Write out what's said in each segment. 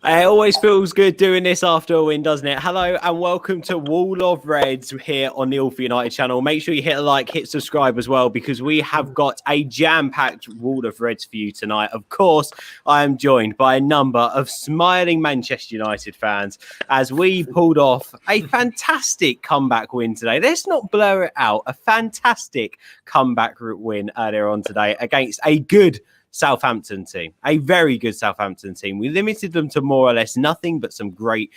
It always feels good doing this after a win, doesn't it? Hello and welcome to Wall of Reds here on the All for United channel. Make sure you hit a like, hit subscribe as well, because we have got a jam-packed Wall of Reds for you tonight. Of course, I am joined by a number of smiling Manchester United fans as we pulled off a fantastic comeback win today. Let's not blur it out. A fantastic comeback win earlier on today against a good Southampton team, a very good Southampton team. We limited them to more or less nothing but some great,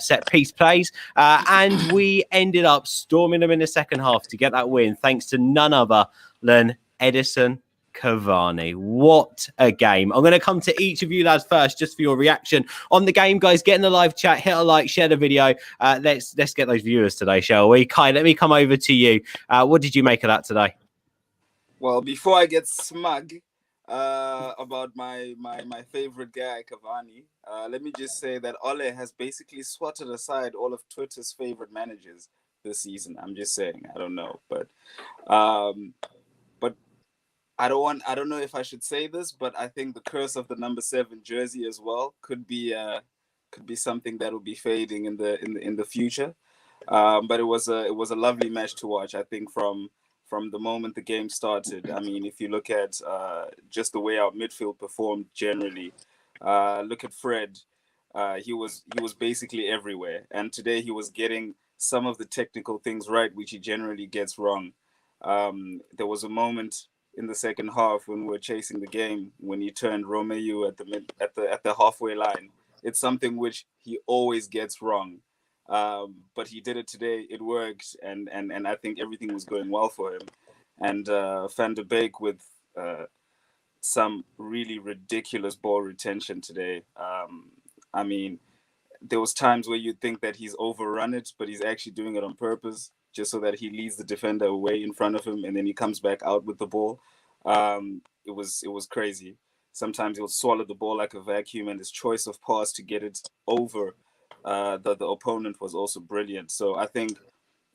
set piece plays. And we ended up storming them in the second half to get that win, thanks to none other than Edison Cavani. What a game. I'm going to come to each of you lads first, just for your reaction on the game. Guys, get in the live chat, hit a like, share the video. Let's get those viewers today, shall we? Kai, let me come over to you. What did you make of that today? Well, before I get smug about my favorite guy, Cavani, let me just say that Ole has basically swatted aside all of Twitter's favorite managers this season. I'm just saying, I don't know, but I don't know if I should say this, but I think the curse of the number 7 jersey as well could be something that will be fading in the future. But it was a lovely match to watch. I think from the moment the game started. I mean, if you look at just the way our midfield performed generally, look at Fred. He was basically everywhere. And today he was getting some of the technical things right, which he generally gets wrong. There was a moment in the second half when we were chasing the game, when he turned Romeo at the halfway line. It's something which he always gets wrong. But he did it today. It worked, and I think everything was going well for him. And Van de Beek with some really ridiculous ball retention today. I mean, there was times where you'd think that he's overrun it, but he's actually doing it on purpose, just so that he leads the defender away in front of him, and then he comes back out with the ball. It was crazy. Sometimes he'll swallow the ball like a vacuum, and his choice of pass to get it over the opponent was also brilliant. So I think,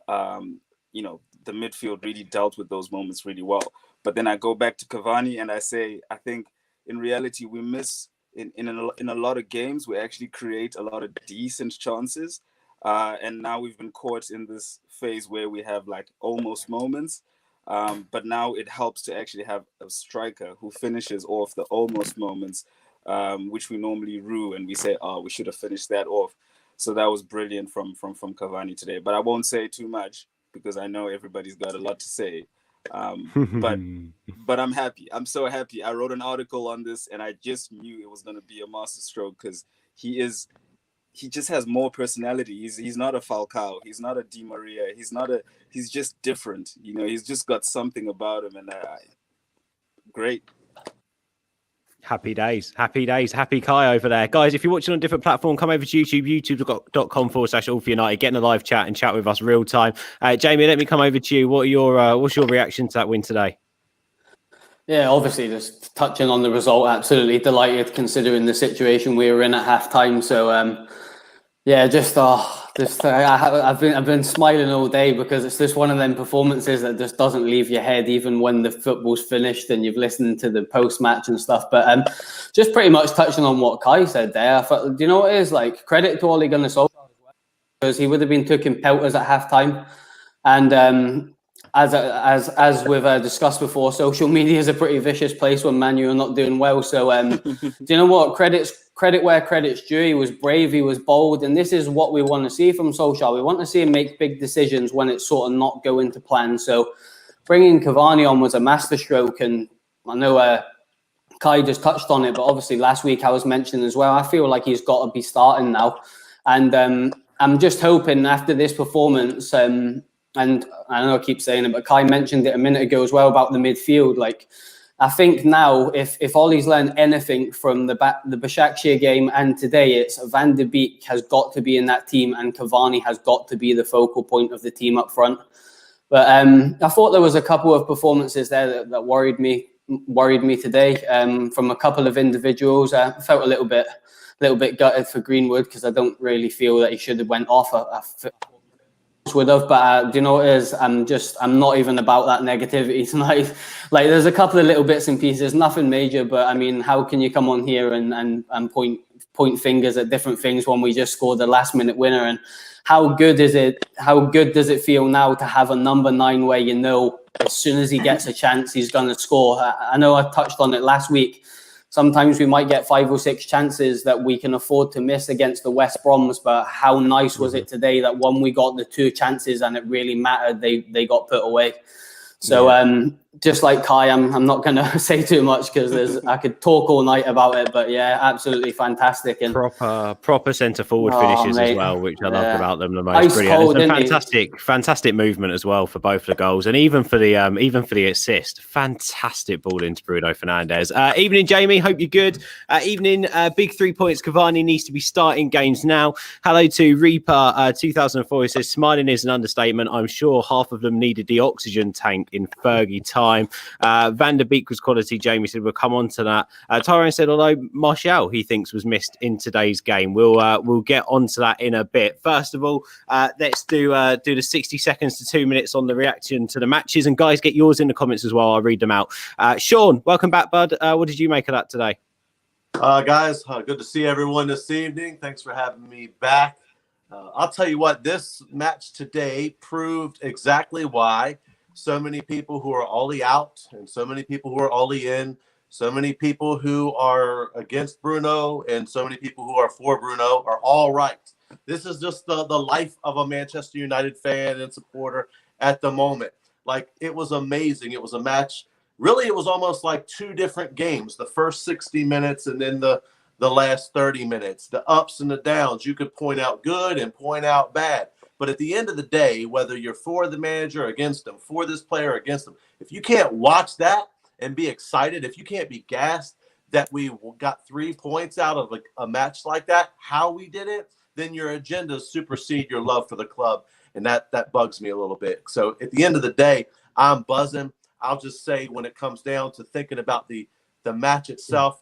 the midfield really dealt with those moments really well. But then I go back to Cavani and I say, I think in reality, we miss in a lot of games, we actually create a lot of decent chances. And now we've been caught in this phase where we have like almost moments. But now it helps to actually have a striker who finishes off the almost moments, which we normally rue and we say, we should have finished that off. So that was brilliant from Cavani today. But I won't say too much because I know everybody's got a lot to say. But I'm happy. I'm so happy. I wrote an article on this and I just knew it was going to be a masterstroke because he just has more personality. He's not a Falcao. He's not a Di Maria. He's just different. He's just got something about him, and great. Happy days. Happy Kai over there. Guys, if you're watching on a different platform, come over to YouTube, youtube.com/All for United. Get in the live chat and chat with us real time. Jamie, let me come over to you. What's your reaction to that win today? Yeah, obviously just touching on the result, absolutely delighted considering the situation we were in at half-time. So, I've been smiling all day because it's just one of them performances that just doesn't leave your head even when the football's finished and you've listened to the post-match and stuff. But just pretty much touching on what Kai said there, I thought, do you know what it is? Like, credit to Ole Gunnar Solskjaer as well, because he would have been taking pelters at half-time. And as we've discussed before, social media is a pretty vicious place when Man U are not doing well. So do you know what? Credit where credit's due. He was brave, he was bold, and this is what we want to see from Solskjaer. We want to see him make big decisions when it's sort of not going to plan. So bringing Cavani on was a masterstroke, and I know Kai just touched on it, but obviously last week I was mentioning as well, I feel like he's got to be starting now. And I'm just hoping after this performance, and I know I keep saying it, but Kai mentioned it a minute ago as well about the midfield. Like, I think now, if Ollie's learned anything from the Başakşehir game and today, it's Van de Beek has got to be in that team and Cavani has got to be the focal point of the team up front. But I thought there was a couple of performances there that worried me today from a couple of individuals. I felt a little bit gutted for Greenwood because I don't really feel that he should have went off. Would have, but do you know what it is? I'm not even about that negativity tonight. Like, there's a couple of little bits and pieces, nothing major, but I mean, how can you come on here and point point fingers at different things when we just scored the last minute winner. And how good is it? How good does it feel now to have a number 9 where you know as soon as he gets a chance, he's going to score? I know I touched on it last week. Sometimes we might get 5 or 6 chances that we can afford to miss against the West Broms, but how nice was it today that when we got the 2 chances and it really mattered, they got put away. So just like Kai, I'm not going to say too much because I could talk all night about it. But yeah, absolutely fantastic and proper centre forward finishes as well, which I loved about them the most. Ice Brilliant, cold, fantastic movement as well for both the goals, and even for the assist. Fantastic ball into Bruno Fernandes. Evening, Jamie. Hope you're good. Evening. Big 3 points. Cavani needs to be starting games now. Hello to Reaper 2004. He says smiling is an understatement. I'm sure half of them needed the oxygen tank in Fergie time. Van der Beek was quality. Jamie said we'll come on to that. Tyrone said although Martial he thinks was missed in today's game. We'll get onto that in a bit. First of all, let's do the 60 seconds to 2 minutes on the reaction to the matches, and guys, get yours in the comments as well. I'll read them out. Sean, welcome back, bud. What did you make of that today? Guys, good to see everyone this evening. Thanks for having me back. I'll tell you what, this match today proved exactly why so many people who are Ollie out and so many people who are Ollie in, so many people who are against Bruno and so many people who are for Bruno are all right. This is just the life of a Manchester United fan and supporter at the moment. Like, it was amazing. It was a match. Really, it was almost like 2 different games, the first 60 minutes and then the last 30 minutes, the ups and the downs. You could point out good and point out bad. But at the end of the day, whether you're for the manager or against him, for this player or against him, if you can't watch that and be excited, if you can't be gassed that we got 3 points out of a match like that, how we did it, then your agendas supersede your love for the club. And that bugs me a little bit. So at the end of the day, I'm buzzing. I'll just say when it comes down to thinking about the match itself,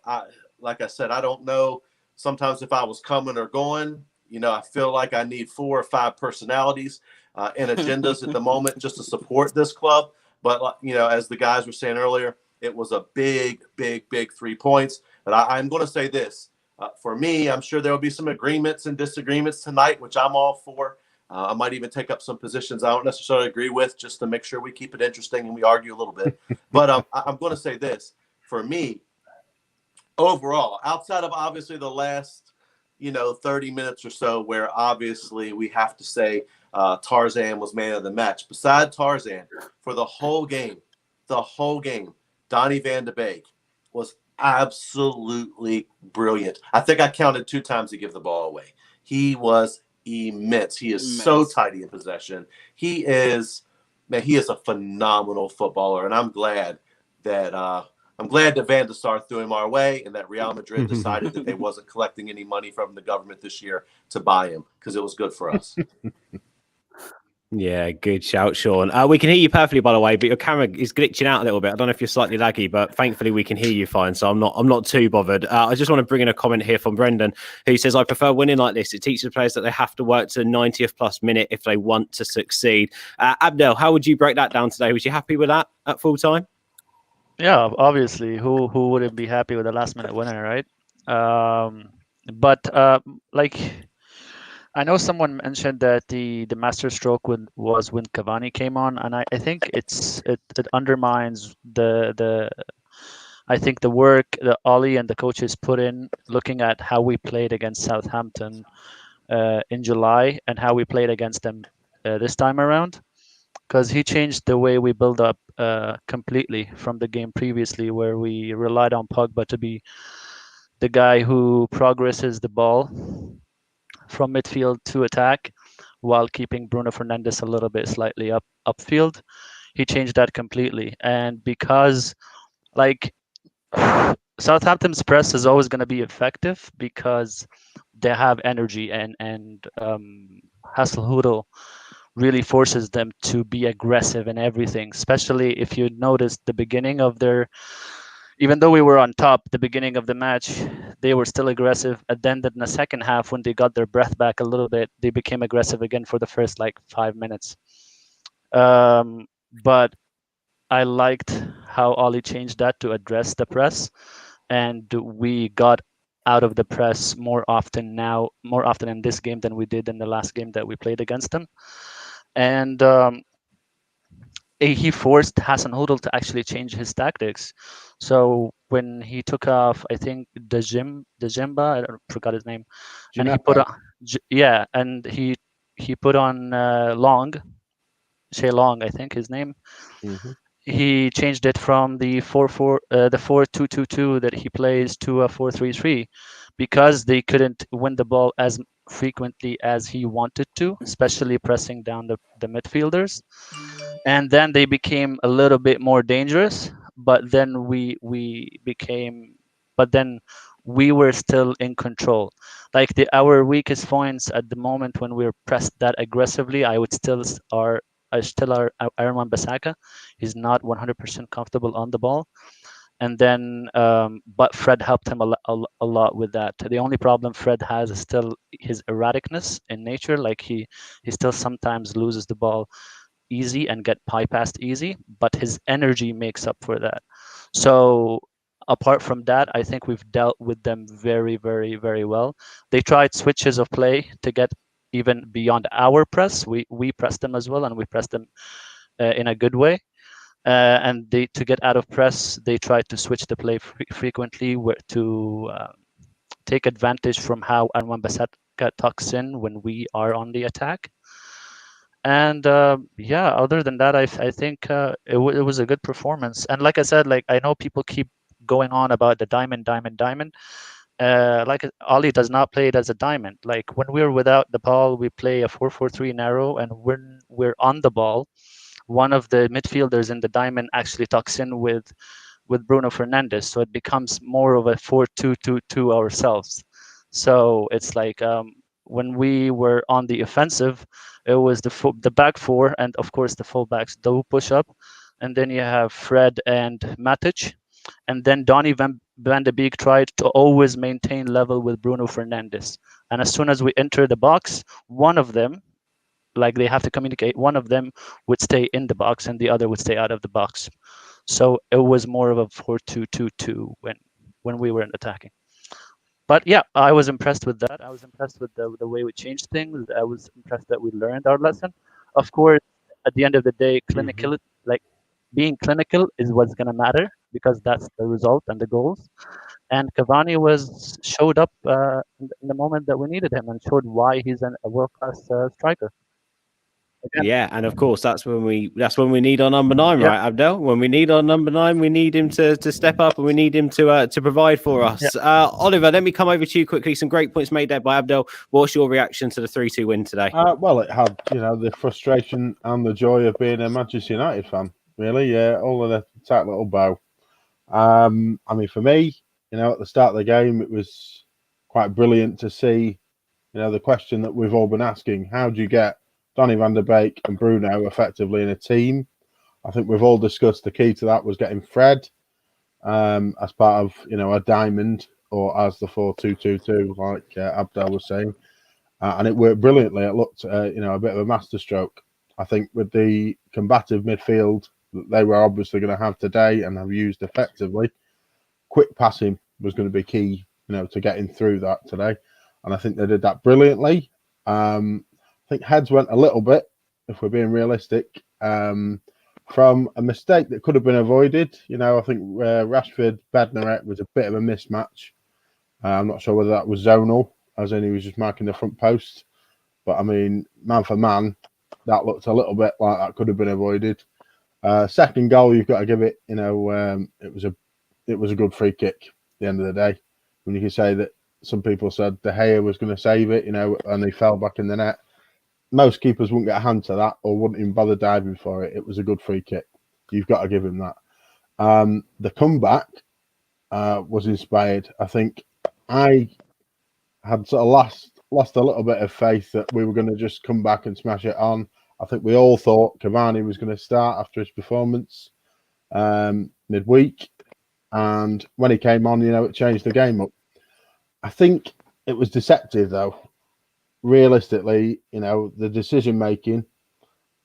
like I said, I don't know sometimes if I was coming or going. You know, I feel like I need 4 or 5 personalities and agendas at the moment just to support this club. But, you know, as the guys were saying earlier, it was a big 3 points. But I'm going to say this. For me, I'm sure there will be some agreements and disagreements tonight, which I'm all for. I might even take up some positions I don't necessarily agree with just to make sure we keep it interesting and we argue a little bit. But I'm going to say this. For me, overall, outside of obviously the last 30 minutes or so where obviously we have to say Tarzan was man of the match. Beside Tarzan, for the whole game, Donny van de Beek was absolutely brilliant. I think I counted 2 times to give the ball away. He was immense. He is so tidy in possession. He is a phenomenal footballer, and I'm glad that Van der Sar threw him our way and that Real Madrid decided that they wasn't collecting any money from the government this year to buy him because it was good for us. Yeah, good shout, Sean. We can hear you perfectly, by the way, but your camera is glitching out a little bit. I don't know if you're slightly laggy, but thankfully we can hear you fine, so I'm not too bothered. I just want to bring in a comment here from Brendan, who says, I prefer winning like this. It teaches players that they have to work to the 90th plus minute if they want to succeed. Abdel, how would you break that down today? Was you happy with that at full time? Yeah, obviously, who wouldn't be happy with a last minute winner, right? But I know someone mentioned that the master stroke was when Cavani came on, and I think it undermines the work that Ollie and the coaches put in, looking at how we played against Southampton in July and how we played against them this time around, because he changed the way we build up completely from the game previously, where we relied on Pogba to be the guy who progresses the ball from midfield to attack while keeping Bruno Fernandes a little bit slightly upfield. He changed that completely. And because Southampton's press is always going to be effective because they have energy, and Hasenhüttl really forces them to be aggressive in everything, especially if you notice the beginning of even though we were on top, the beginning of the match, they were still aggressive. And then in the second half, when they got their breath back a little bit, they became aggressive again for the first 5 minutes. But I liked how Ollie changed that to address the press. And we got out of the press more often in this game than we did in the last game that we played against them. And he forced Hasenhüttl to actually change his tactics. So when he took off, I think Djemba, I forgot his name, and he put on and he put on Long, Shea Long, I think his name. Mm-hmm. He changed it from the 4-2-2-2 that he plays to a 4-3-3 because they couldn't win the ball as frequently as he wanted to, especially pressing down the midfielders. And then they became a little bit more dangerous, but then we were still in control. Like our weakest points at the moment when we're pressed that aggressively, I still are Aaron Bissaka. He's not 100% comfortable on the ball. And then, but Fred helped him a lot with that. The only problem Fred has is still his erraticness in nature. Like he still sometimes loses the ball easy and get bypassed easy, but his energy makes up for that. So apart from that, I think we've dealt with them very, very, very well. They tried switches of play to get even beyond our press. We pressed them as well, and we pressed them in a good way. And to get out of press, they tried to switch the play frequently to take advantage from how Aaron Bissaka tucks in when we are on the attack. And other than that, I think it was a good performance. And like I said, like I know people keep going on about the diamond. Like Ali does not play it as a diamond. Like when we're without the ball, we play a 4-4-3 narrow, and when we're on the ball, one of the midfielders in the diamond actually tucks in with Bruno Fernandes, so it becomes more of a 4-2-2-2 ourselves. So it's like when we were on the offensive, it was the back four, and of course the fullbacks do push up, and then you have Fred and Matic, and then Donny van de Beek tried to always maintain level with Bruno Fernandes, and as soon as we enter the box, one of them, like they have to communicate, one of them would stay in the box and the other would stay out of the box. So it was more of a 4-2-2-2 when we were attacking. But yeah, I was impressed with that. I was impressed with the way we changed things. I was impressed that we learned our lesson. Of course, at the end of the day, like being clinical is what's going to matter because that's the result and the goals. And Cavani showed up in the moment that we needed him and showed why he's a world-class striker. Again. Yeah, and of course that's when we need our number 9, right, Abdel? When we need our number 9, we need him to step up, and we need him to provide for us. Oliver, let me come over to you quickly. Some great points made there by Abdel. What's your reaction to the 3-2 win today? Well, it had the frustration and the joy of being a Manchester United fan. Really, all in a tight little bow. I mean, for me, at the start of the game, it was quite brilliant to see, the question that we've all been asking: how do you get Donny van de Beek and Bruno effectively in a team? I think we've all discussed the key to that was getting Fred as part of a diamond, or as the 4-2-2-2, like Abdel was saying, and it worked brilliantly. It looked a bit of a masterstroke. I think with the combative midfield that they were obviously going to have today and have used effectively, quick passing was going to be key, to getting through that today, and I think they did that brilliantly. I think heads went a little bit, if we're being realistic, from a mistake that could have been avoided. I think Rashford Bednarek was a bit of a mismatch. I'm not sure whether that was zonal, as in he was just marking the front post. But I mean, man for man, that looked a little bit like that could have been avoided. Second goal, you've got to give it. It was a good free kick. At the end of the day, when you can say that some people said De Gea was going to save it, and he fell back in the net. Most keepers wouldn't get a hand to that or wouldn't even bother diving for it. It was a good free kick. You've got to give him that. The comeback was inspired. I think I had sort of lost a little bit of faith that we were going to just come back and smash it on. I think we all thought Cavani was going to start after his performance midweek. And when he came on, it changed the game up. I think it was deceptive, though. Realistically, the decision making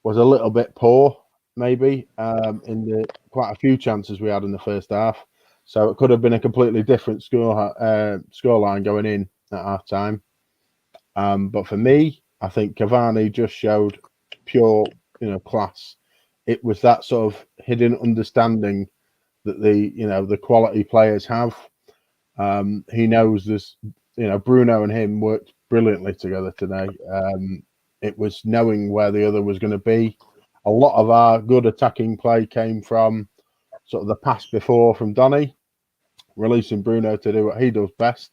was a little bit poor, maybe, in the quite a few chances we had in the first half. So it could have been a completely different scoreline going in at half time. But for me, I think Cavani just showed pure, class. It was that sort of hidden understanding that the quality players have. He knows this. Bruno and him worked brilliantly together today. It was knowing where the other was going to be. A lot of our good attacking play came from sort of the pass before from Donny, releasing Bruno to do what he does best.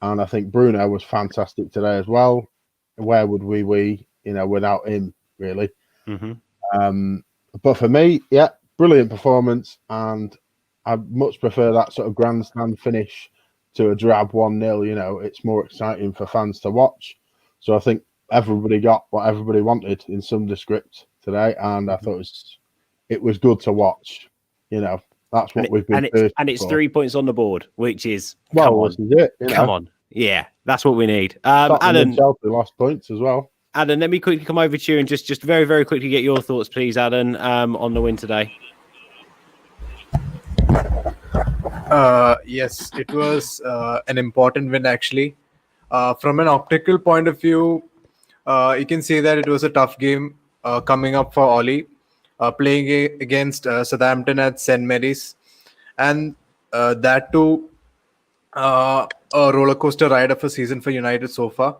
And I think Bruno was fantastic today as well. Where would we without him, really? Mm-hmm. But for me, brilliant performance. And I much prefer that sort of grandstand finish to a drab 1-0. It's more exciting for fans to watch. So I think everybody got what everybody wanted in some descript today. And I thought it was good to watch. That's what we've been. And it's 3 points on the board, which is this is it. Come on. Yeah, that's what we need. Alan, Chelsea lost points as well. Alan, let me quickly come over to you and just very, very quickly get your thoughts, please, Alan, on the win today. Yes, it was an important win, actually. From an optical point of view, you can say that it was a tough game coming up for Ollie, playing against Southampton at St. Mary's. And that too, a roller coaster ride of a season for United so far.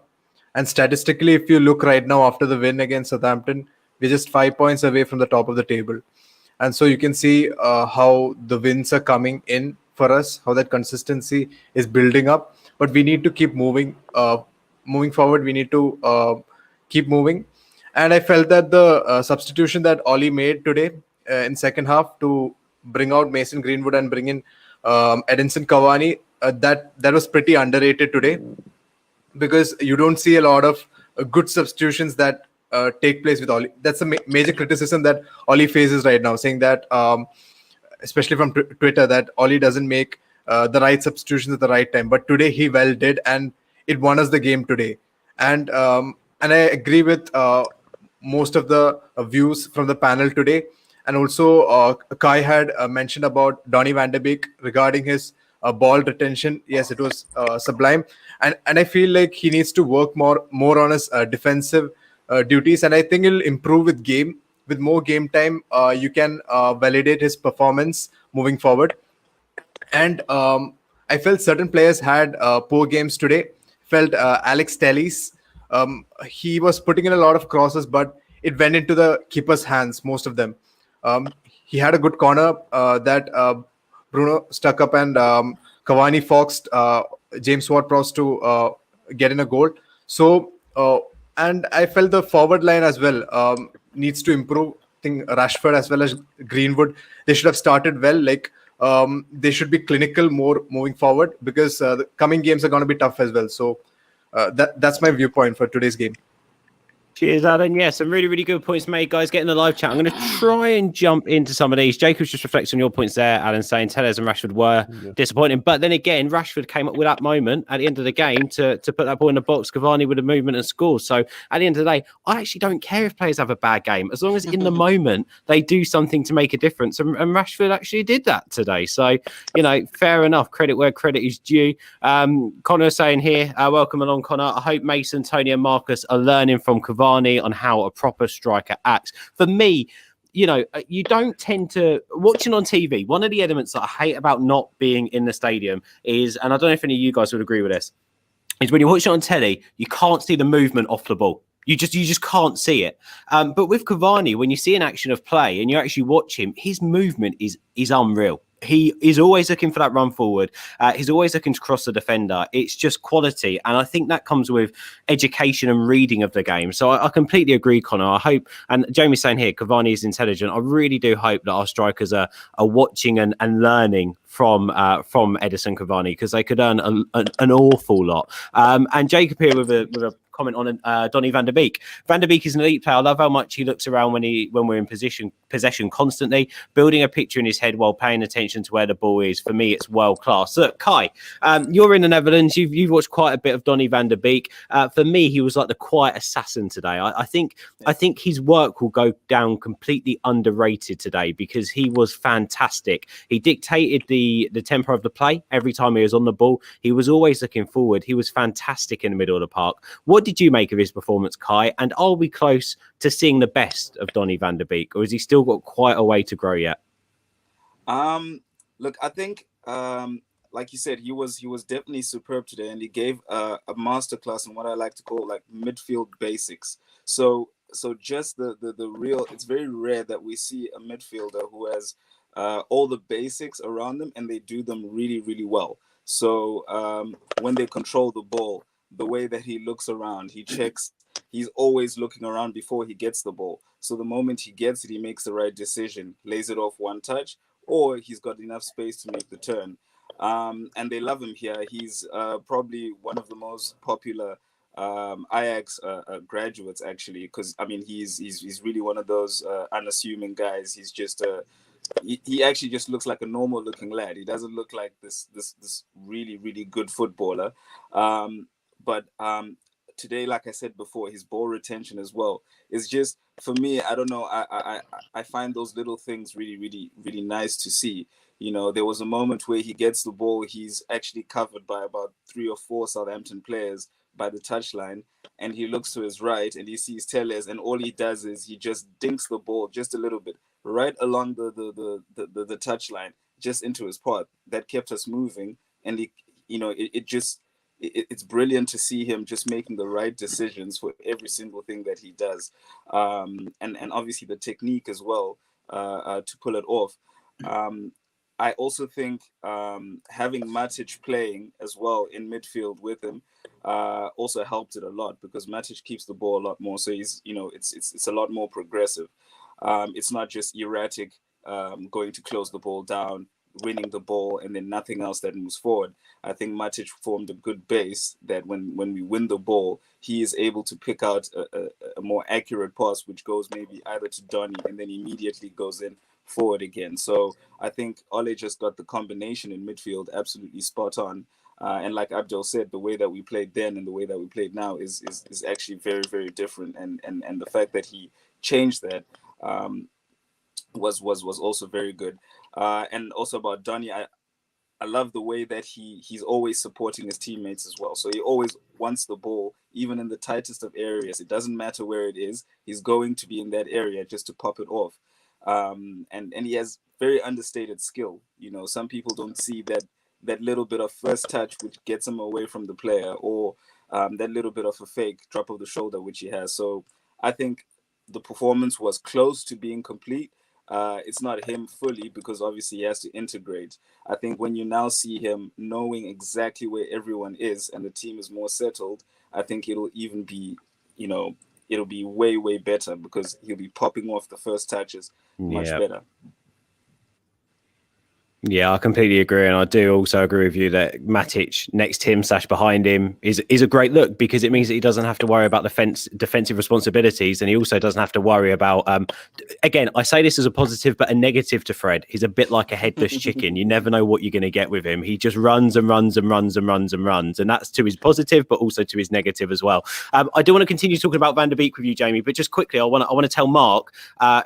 And statistically, if you look right now after the win against Southampton, we're just 5 points away from the top of the table. And so you can see how the wins are coming in for us, how that consistency is building up. But we need to keep moving forward. We need to keep moving. And I felt that the substitution that Ollie made today in second half to bring out Mason Greenwood and bring in Edinson Cavani, that was pretty underrated today, because you don't see a lot of good substitutions that take place with Ollie. That's a major criticism that Ollie faces right now, saying that, especially from Twitter, that Ollie doesn't make the right substitutions at the right time. But today he well did, and it won us the game today. And I agree with most of the views from the panel today. And also, Kai had mentioned about Donny van de Beek regarding his ball retention. Yes, it was sublime. And I feel like he needs to work more on his defensive duties. And I think he'll improve with more game time. You can validate his performance moving forward. And I felt certain players had poor games today. Felt Alex Telles, he was putting in a lot of crosses, but it went into the keeper's hands, most of them. He had a good corner that Bruno stuck up, and Cavani foxed James Ward-Prowse to get in a goal. So, and I felt the forward line as well needs to improve. I think Rashford as well as Greenwood, they should have started well. They should be clinical more moving forward, because the coming games are going to be tough as well. So that's my viewpoint for today's game. Cheers, Alan. Yeah, some really, really good points made, guys. Get in the live chat. I'm going to try and jump into some of these. Jacob's just reflects on your points there, Alan, saying Telles and Rashford were disappointing. But then again, Rashford came up with that moment at the end of the game to put that ball in the box. Cavani with a movement and score. So at the end of the day, I actually don't care if players have a bad game, as long as in the moment they do something to make a difference. And Rashford actually did that today. So, fair enough. Credit where credit is due. Connor saying here, welcome along, Connor. I hope Mason, Tony and Marcus are learning from Cavani on how a proper striker acts. For me, you don't tend to, watching on TV, one of the elements that I hate about not being in the stadium is, and I don't know if any of you guys would agree with this, is when you watch it on telly, you can't see the movement off the ball. You just can't see it. But with Cavani, when you see an action of play and you actually watch him, his movement is unreal. He is always looking for that run forward. He's always looking to cross the defender. It's just quality. And I think that comes with education and reading of the game. So I completely agree, Connor. I hope, and Jamie's saying here, Cavani is intelligent. I really do hope that our strikers are watching and learning from Edinson Cavani, because they could earn an awful lot. And Jacob here with a comment on Donny van der Beek. Van der Beek is an elite player. I love how much he looks around when we're in possession constantly, building a picture in his head while paying attention to where the ball is. For me, it's world class. Look, Kai, you're in the Netherlands. You've watched quite a bit of Donny van der Beek. For me, he was like the quiet assassin today. I think his work will go down completely underrated today because he was fantastic. He dictated the tempo of the play every time he was on the ball. He was always looking forward. He was fantastic in the middle of the park. What did you make of his performance, Kai? And are we close to seeing the best of Donny van der Beek, or has he still got quite a way to grow yet? Look, I think, like you said, he was definitely superb today, and he gave a masterclass in what I like to call like midfield basics. So just the real, it's very rare that we see a midfielder who has all the basics around them and they do them really, really well. So when they control the ball, the way that he looks around, he checks, he's always looking around before he gets the ball. So the moment he gets it, he makes the right decision, lays it off one touch, or he's got enough space to make the turn. And they love him here. He's probably one of the most popular Ajax graduates, actually, because I mean he's really one of those unassuming guys. He's just he actually just looks like a normal looking lad. He doesn't look like this really, really good footballer. But today, like I said before, his ball retention as well is just, for me, I don't know, I find those little things really, really, really nice to see. You know, there was a moment where he gets the ball, he's actually covered by about 3 or 4 Southampton players by the touchline, and he looks to his right and he sees Telles, and all he does is he just dinks the ball just a little bit right along the touchline, just into his path. That kept us moving, and he, you know, it's brilliant to see him just making the right decisions for every single thing that he does, and obviously the technique as well to pull it off. I also think having Matic playing as well in midfield with him also helped it a lot, because Matic keeps the ball a lot more. So he's, you know, it's a lot more progressive. It's not just erratic, going to close the ball down, winning the ball, and then nothing else that moves forward. I think Matic formed a good base that when we win the ball, he is able to pick out a more accurate pass, which goes maybe either to Donny and then immediately goes in forward again. So I think Ole just got the combination in midfield absolutely spot on. And like Abdul said, the way that we played then and the way that we played now is actually very, very different. And the fact that he changed that was also very good. And also about Donny, I love the way that he's always supporting his teammates as well. So he always wants the ball, even in the tightest of areas. It doesn't matter where it is. He's going to be in that area just to pop it off. And he has very understated skill. You know, some people don't see that little bit of first touch which gets him away from the player, or that little bit of a fake drop of the shoulder which he has. So I think the performance was close to being complete. It's not him fully, because obviously he has to integrate. I think when you now see him knowing exactly where everyone is and the team is more settled, I think it'll even be, you know, it'll be way, way better, because he'll be popping off the first touches much better. Yeah, I completely agree. And I do also agree with you that Matic next to him / behind him is a great look, because it means that he doesn't have to worry about the defensive responsibilities. And he also doesn't have to worry about, again, I say this as a positive, but a negative to Fred. He's a bit like a headless chicken. You never know what you're going to get with him. He just runs and runs and runs and runs and runs. And that's to his positive, but also to his negative as well. I do want to continue talking about Van der Beek with you, Jamie, but just quickly, I want to tell Mark,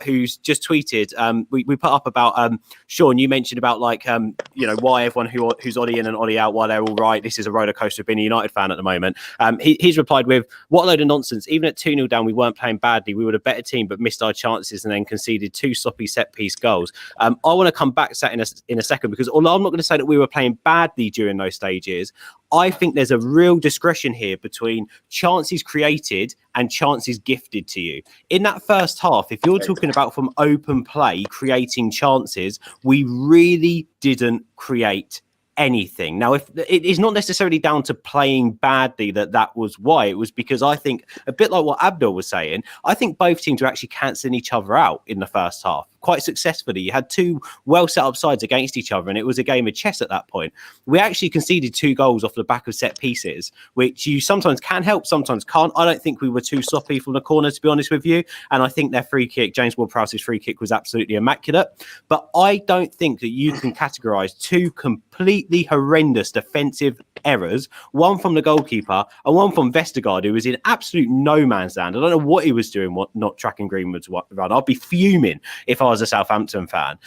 who's just tweeted, we put up about, Sean, you mentioned about you know, why everyone who's Ollie in and Ollie out, why they're all right. This is a roller coaster of being a United fan at the moment. He's replied with, what a load of nonsense. Even at 2-0 down, we weren't playing badly. We were a better team, but missed our chances and then conceded 2 sloppy set-piece goals. I want to come back to that in a second, because although I'm not going to say that we were playing badly during those stages, I think there's a real discretion here between chances created and chances gifted to you. In that first half, if you're talking about from open play, creating chances, we really didn't create anything. Now, if it is not necessarily down to playing badly that was why, it was because I think, a bit like what Abdul was saying, I think both teams were actually cancelling each other out in the first half quite successfully. You had two well set up sides against each other, and it was a game of chess at that point. We actually conceded 2 goals off the back of set pieces, which you sometimes can help, sometimes can't. I don't think we were too sloppy from the corner, to be honest with you. And I think their free kick, James Ward-Prowse's free kick, was absolutely immaculate. But I don't think that you can categorise 2 completely horrendous defensive errors, one from the goalkeeper and one from Vestergaard, who was in absolute no man's land. I don't know what he was doing, not tracking Greenwood's run. I'd be fuming if I was a Southampton fan.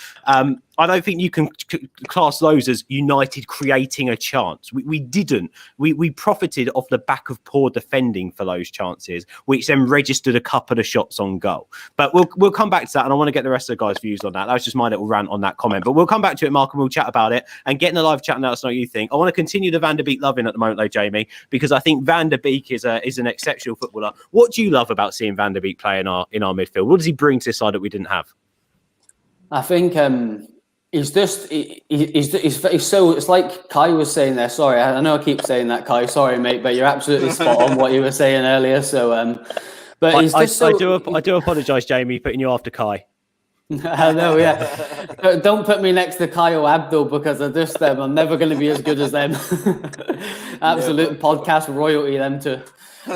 I don't think you can class those as United creating a chance. We didn't. We profited off the back of poor defending for those chances, which then registered a couple of shots on goal. But we'll come back to that, and I want to get the rest of the guys' views on that. That was just my little rant on that comment. But we'll come back to it, Mark, and we'll chat about it and get in the live chat and let us know what you think. I want to continue the Van der Beek loving at the moment, though, Jamie, because I think Van der Beek is an exceptional footballer. What do you love about seeing Van der Beek play in our midfield? What does he bring to this side that we didn't have? I think he's so, it's like Kai was saying there. Sorry, I know I keep saying that, Kai. Sorry, mate, but you're absolutely spot on what you were saying earlier. So, but he's just I do apologise, Jamie, putting you after Kai. I know, yeah. Don't put me next to Kai or Abdul, because of this them. I'm never going to be as good as them. Absolute podcast royalty, them two.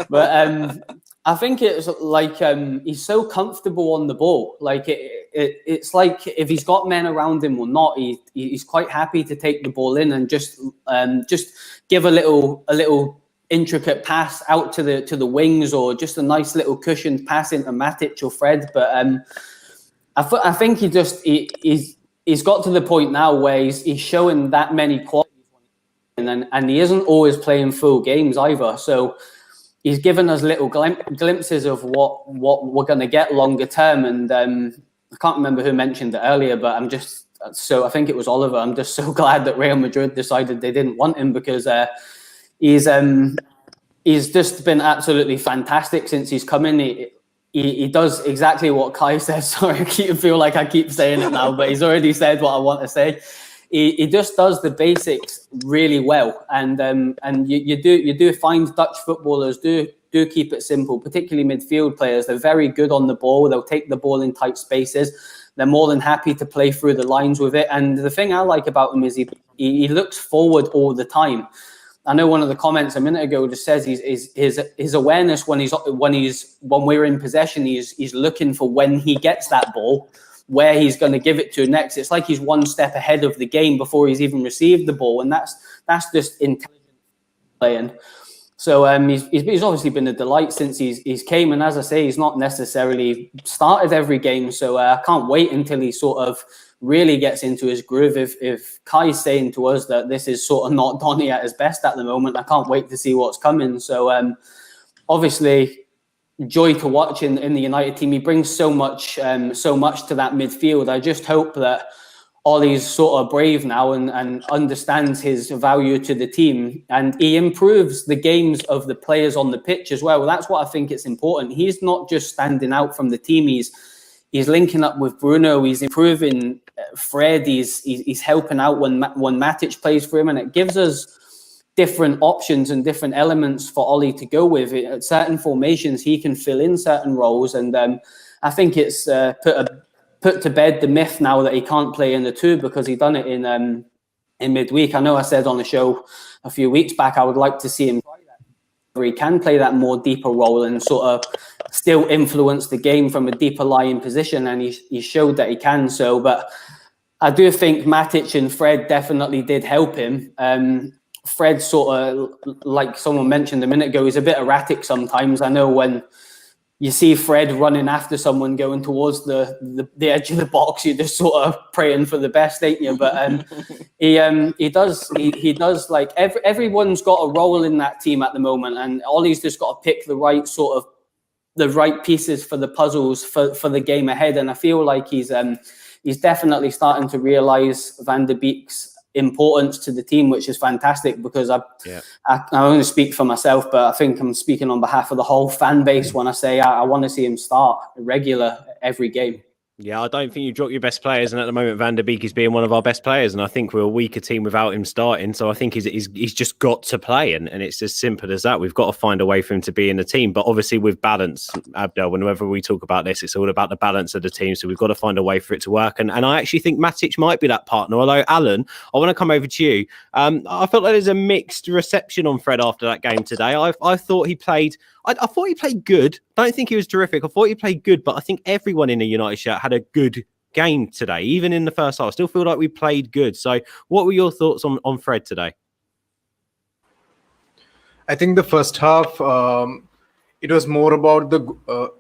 But I think it's like he's so comfortable on the ball. Like it's like if he's got men around him or not, he's quite happy to take the ball in and just give a little intricate pass out to the wings, or just a nice little cushioned pass into Matic or Fred. But I think he's got to the point now where he's showing that many qualities, and he isn't always playing full games either. So he's given us little glimpses of what we're going to get longer term. And I can't remember who mentioned it earlier, but I think it was Oliver. I'm just so glad that Real Madrid decided they didn't want him, because he's just been absolutely fantastic since he's come in. He does exactly what Kai says. Sorry, I feel like I keep saying it now, but he's already said what I want to say. He just does the basics really well, and you do find Dutch footballers do keep it simple, particularly midfield players. They're very good on the ball. They'll take the ball in tight spaces. They're more than happy to play through the lines with it. And the thing I like about him is he looks forward all the time. I know one of the comments a minute ago just says his awareness when we're in possession, he's looking for when he gets that ball, where he's going to give it to next. It's like he's one step ahead of the game before he's even received the ball, and that's just intelligent playing. So he's obviously been a delight since he's came, and as I say, he's not necessarily started every game. So I can't wait until he sort of really gets into his groove. If Kai's saying to us that this is sort of not Donny at his best at the moment, I can't wait to see what's coming. So obviously, joy to watch in the United team. He brings so much to that midfield. I just hope that Ollie's sort of brave now and understands his value to the team, and he improves the games of the players on the pitch as well. That's what I think it's important. He's not just standing out from the team. He's linking up with Bruno. He's improving Fred. He's helping out when Matic plays for him, and it gives us different options and different elements for Ollie to go with. At certain formations, he can fill in certain roles, and I think it's put to bed the myth now that he can't play in the 2, because he done it in midweek. I know I said on the show a few weeks back I would like to see him where he can play that more deeper role and sort of still influence the game from a deeper lying position, and he showed that he can. So, but I do think Matic and Fred definitely did help him. Fred sort of, like someone mentioned a minute ago, he's a bit erratic sometimes. I know when you see Fred running after someone going towards the edge of the box, you're just sort of praying for the best, ain't you? But he does like everyone's got a role in that team at the moment, and Ollie's just got to pick the right pieces for the puzzles for the game ahead. And I feel like he's definitely starting to realise Van der Beek's importance to the team, which is fantastic, because I only speak for myself, but I think I'm speaking on behalf of the whole fan base when I say I want to see him start regular every game. Yeah, I don't think you dropped your best players, and at the moment, Van der Beek is being one of our best players, and I think we're a weaker team without him starting. So I think he's just got to play, and it's as simple as that. We've got to find a way for him to be in the team, but obviously with balance, Abdel. Whenever we talk about this, it's all about the balance of the team. So we've got to find a way for it to work, and I actually think Matic might be that partner. Although Alan, I want to come over to you. I felt like there's a mixed reception on Fred after that game today. I thought he played. I thought he played good. I don't think he was terrific. I thought he played good, but I think everyone in a United shirt had a good game today, even in the first half. I still feel like we played good. So what were your thoughts on Fred today? I think the first half, it was more about the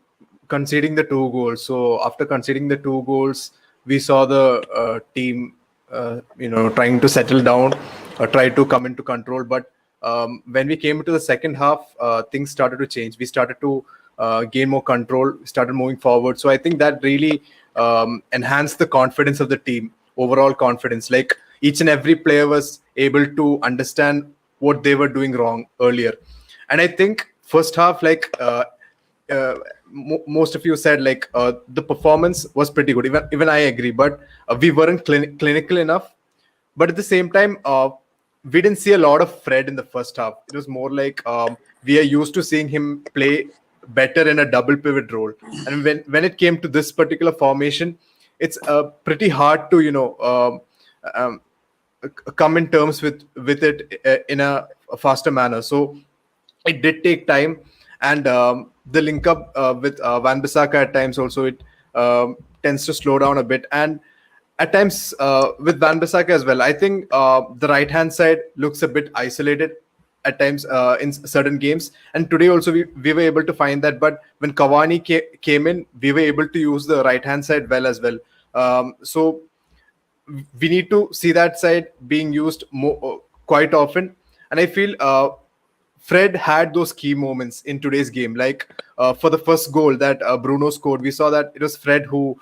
conceding the 2 goals. So after conceding the 2 goals, we saw the team, trying to settle down, try to come into control. But when we came into the second half, things started to change. We started to gain more control, started moving forward. So I think that really enhanced the confidence of the team, overall confidence. Like each and every player was able to understand what they were doing wrong earlier. And I think first half, like most of you said, like the performance was pretty good. Even I agree, but we weren't clinical enough. But at the same time, we didn't see a lot of Fred in the first half. It was more like we are used to seeing him play better in a double pivot role. And when it came to this particular formation, it's pretty hard to come in terms with it in a faster manner. So it did take time, and the link up with Van Bissaka at times also it tends to slow down a bit. And at times with Van Bissaka as well, I think the right hand side looks a bit isolated at times in certain games. And today also we were able to find that. But when Cavani came in, we were able to use the right hand side well as well. So we need to see that side being used more quite often. And I feel Fred had those key moments in today's game. Like for the first goal that Bruno scored, we saw that it was Fred who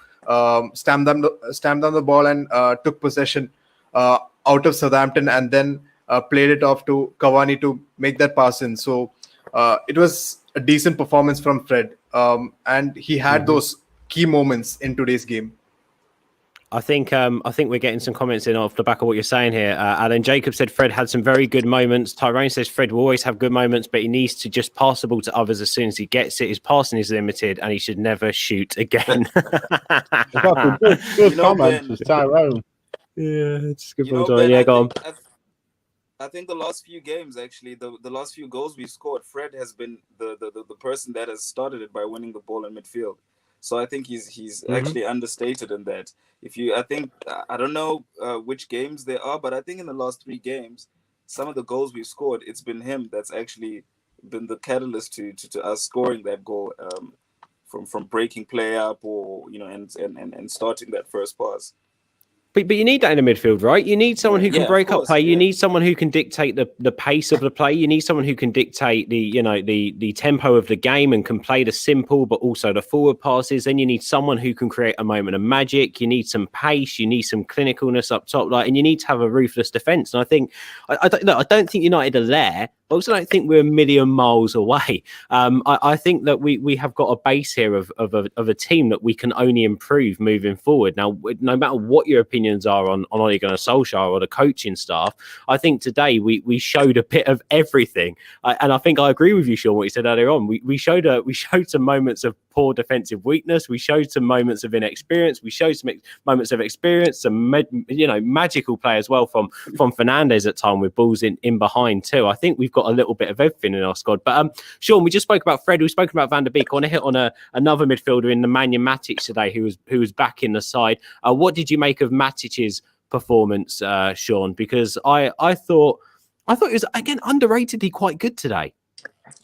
stamped down the ball and took possession out of Southampton, and then played it off to Cavani to make that pass in. So it was a decent performance from Fred, and he had those key moments in today's game. I think we're getting some comments in off the back of what you're saying here. Alan Jacob said Fred had some very good moments. Tyrone says Fred will always have good moments, but he needs to just pass the ball to others as soon as he gets it. His passing is limited, and he should never shoot again. Good comments, Tyrone. Yeah, it's good. Ben, Yeah, go on. I think the last few games, actually, the last few goals we've scored, Fred has been the person that has started it by winning the ball in midfield. So I think he's actually understated in that. I don't know which games they are, but I think in the last 3 games, some of the goals we've scored, it's been him that's actually been the catalyst to us scoring that goal from breaking play up, or and starting that first pass. But you need that in the midfield, right? You need someone who can break up play. You need someone who can dictate the pace of the play. You need someone who can dictate the tempo of the game and can play the simple but also the forward passes. Then you need someone who can create a moment of magic. You need some pace. You need some clinicalness up top, and you need to have a ruthless defence. And I think I don't think United are there. I also don't think we're a million miles away. I think that we have got a base here of a team that we can only improve moving forward. Now, no matter what your opinions are on Ole Gunnar Solskjaer or the coaching staff, I think today we showed a bit of everything. And I think I agree with you, Sean, what you said earlier on. We showed some moments of poor defensive weakness. We showed some moments of inexperience. We showed some moments of experience, some magical play as well from Fernandes at time with balls in behind too. I think we've got a little bit of everything in our squad. But Sean, we just spoke about Fred. We've spoken about Van der Beek. I want to hit on another midfielder in Nemanja Matic today, who was back in the side. What did you make of Matic's performance, Sean? Because I thought it was again underratedly quite good today.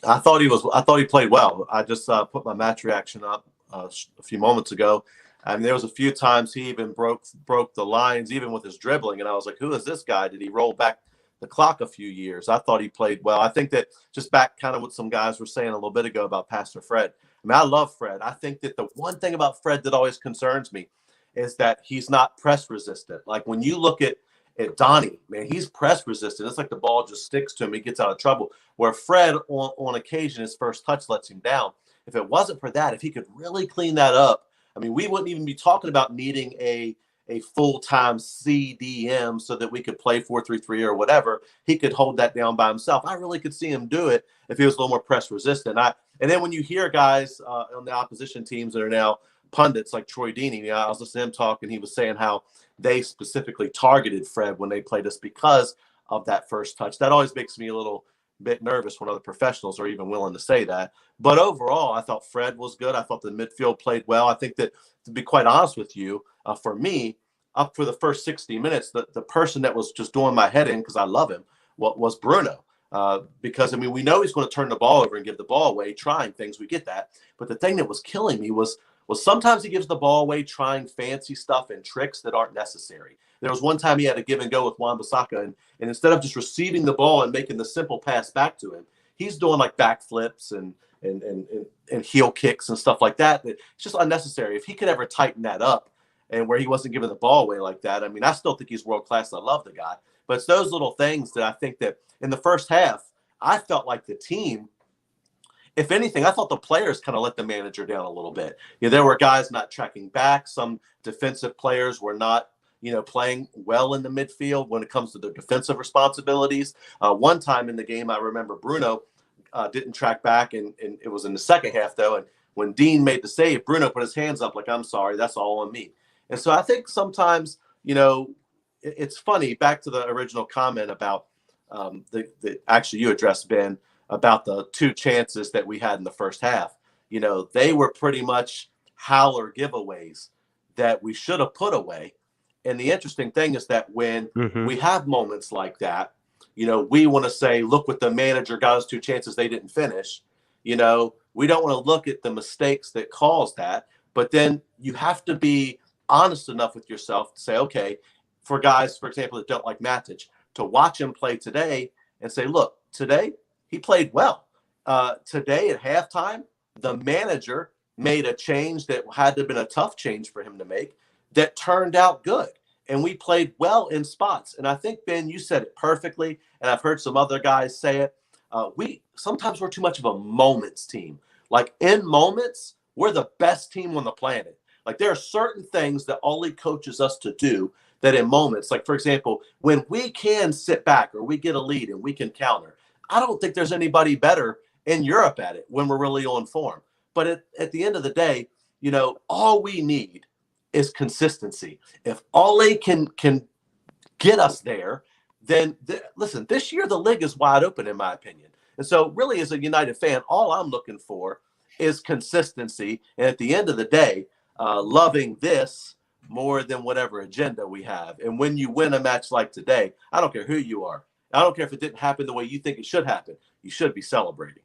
I thought he played well. I just put my match reaction up a few moments ago, and there was a few times he even broke the lines, even with his dribbling. And I was like, "Who is this guy? Did he roll back the clock a few years?" I thought he played well. I think that just back kind of what some guys were saying a little bit ago about Pastor Fred. I mean, I love Fred. I think that the one thing about Fred that always concerns me is that he's not press resistant. Like when you look at Donnie, man, he's press resistant. It's like the ball just sticks to him. He gets out of trouble. Where Fred, on occasion, his first touch lets him down. If it wasn't for that, if he could really clean that up, I mean, we wouldn't even be talking about needing a full-time CDM so that we could play 4-3-3 or whatever. He could hold that down by himself. I really could see him do it if he was a little more press resistant. And then when you hear guys on the opposition teams that are now pundits like Troy Deeney, I was listening to him talk, and he was saying how they specifically targeted Fred when they played us because of that first touch. That always makes me a little bit nervous when other professionals are even willing to say that. But overall, I thought Fred was good. I thought the midfield played well. I think that, to be quite honest with you, for me, up for the first 60 minutes, the person that was just doing my head in, because I love him, was Bruno. Because, I mean, we know he's going to turn the ball over and give the ball away, trying things. We get that. But the thing that was killing me was sometimes he gives the ball away trying fancy stuff and tricks that aren't necessary. There was one time he had a give and go with Wan-Bissaka, and instead of just receiving the ball and making the simple pass back to him, he's doing like backflips and heel kicks and stuff like that. It's just unnecessary. If he could ever tighten that up and where he wasn't giving the ball away like that, I mean, I still think he's world class. I love the guy. But it's those little things that I think that in the first half, I felt like the team, if anything, I thought the players kind of let the manager down a little bit. You know, there were guys not tracking back. Some defensive players were not, playing well in the midfield when it comes to their defensive responsibilities. One time in the game, I remember Bruno didn't track back, and it was in the second half, though. And when Dean made the save, Bruno put his hands up like, I'm sorry, that's all on me. And so I think sometimes, it's funny, back to the original comment about actually you addressed, Ben, about the two chances that we had in the first half. They were pretty much howler giveaways that we should have put away. And the interesting thing is that when we have moments like that, we want to say, look what the manager got us two chances they didn't finish. We don't want to look at the mistakes that caused that. But then you have to be honest enough with yourself to say, okay, for guys, for example, that don't like Matic, to watch him play today and say, look, today he played well. Today at halftime, the manager made a change that had to have been a tough change for him to make that turned out good. And we played well in spots. And I think, Ben, you said it perfectly, and I've heard some other guys say it. Sometimes we're too much of a moments team. Like in moments, we're the best team on the planet. Like there are certain things that Ole coaches us to do that in moments, like for example, when we can sit back or we get a lead and we can counter, I don't think there's anybody better in Europe at it when we're really on form. But at the end of the day, all we need is consistency. If Ole can get us there, then listen, this year the league is wide open in my opinion. And so really as a United fan, all I'm looking for is consistency. And at the end of the day, loving this more than whatever agenda we have. And when you win a match like today, I don't care who you are. I don't care if it didn't happen the way you think it should happen. You should be celebrating.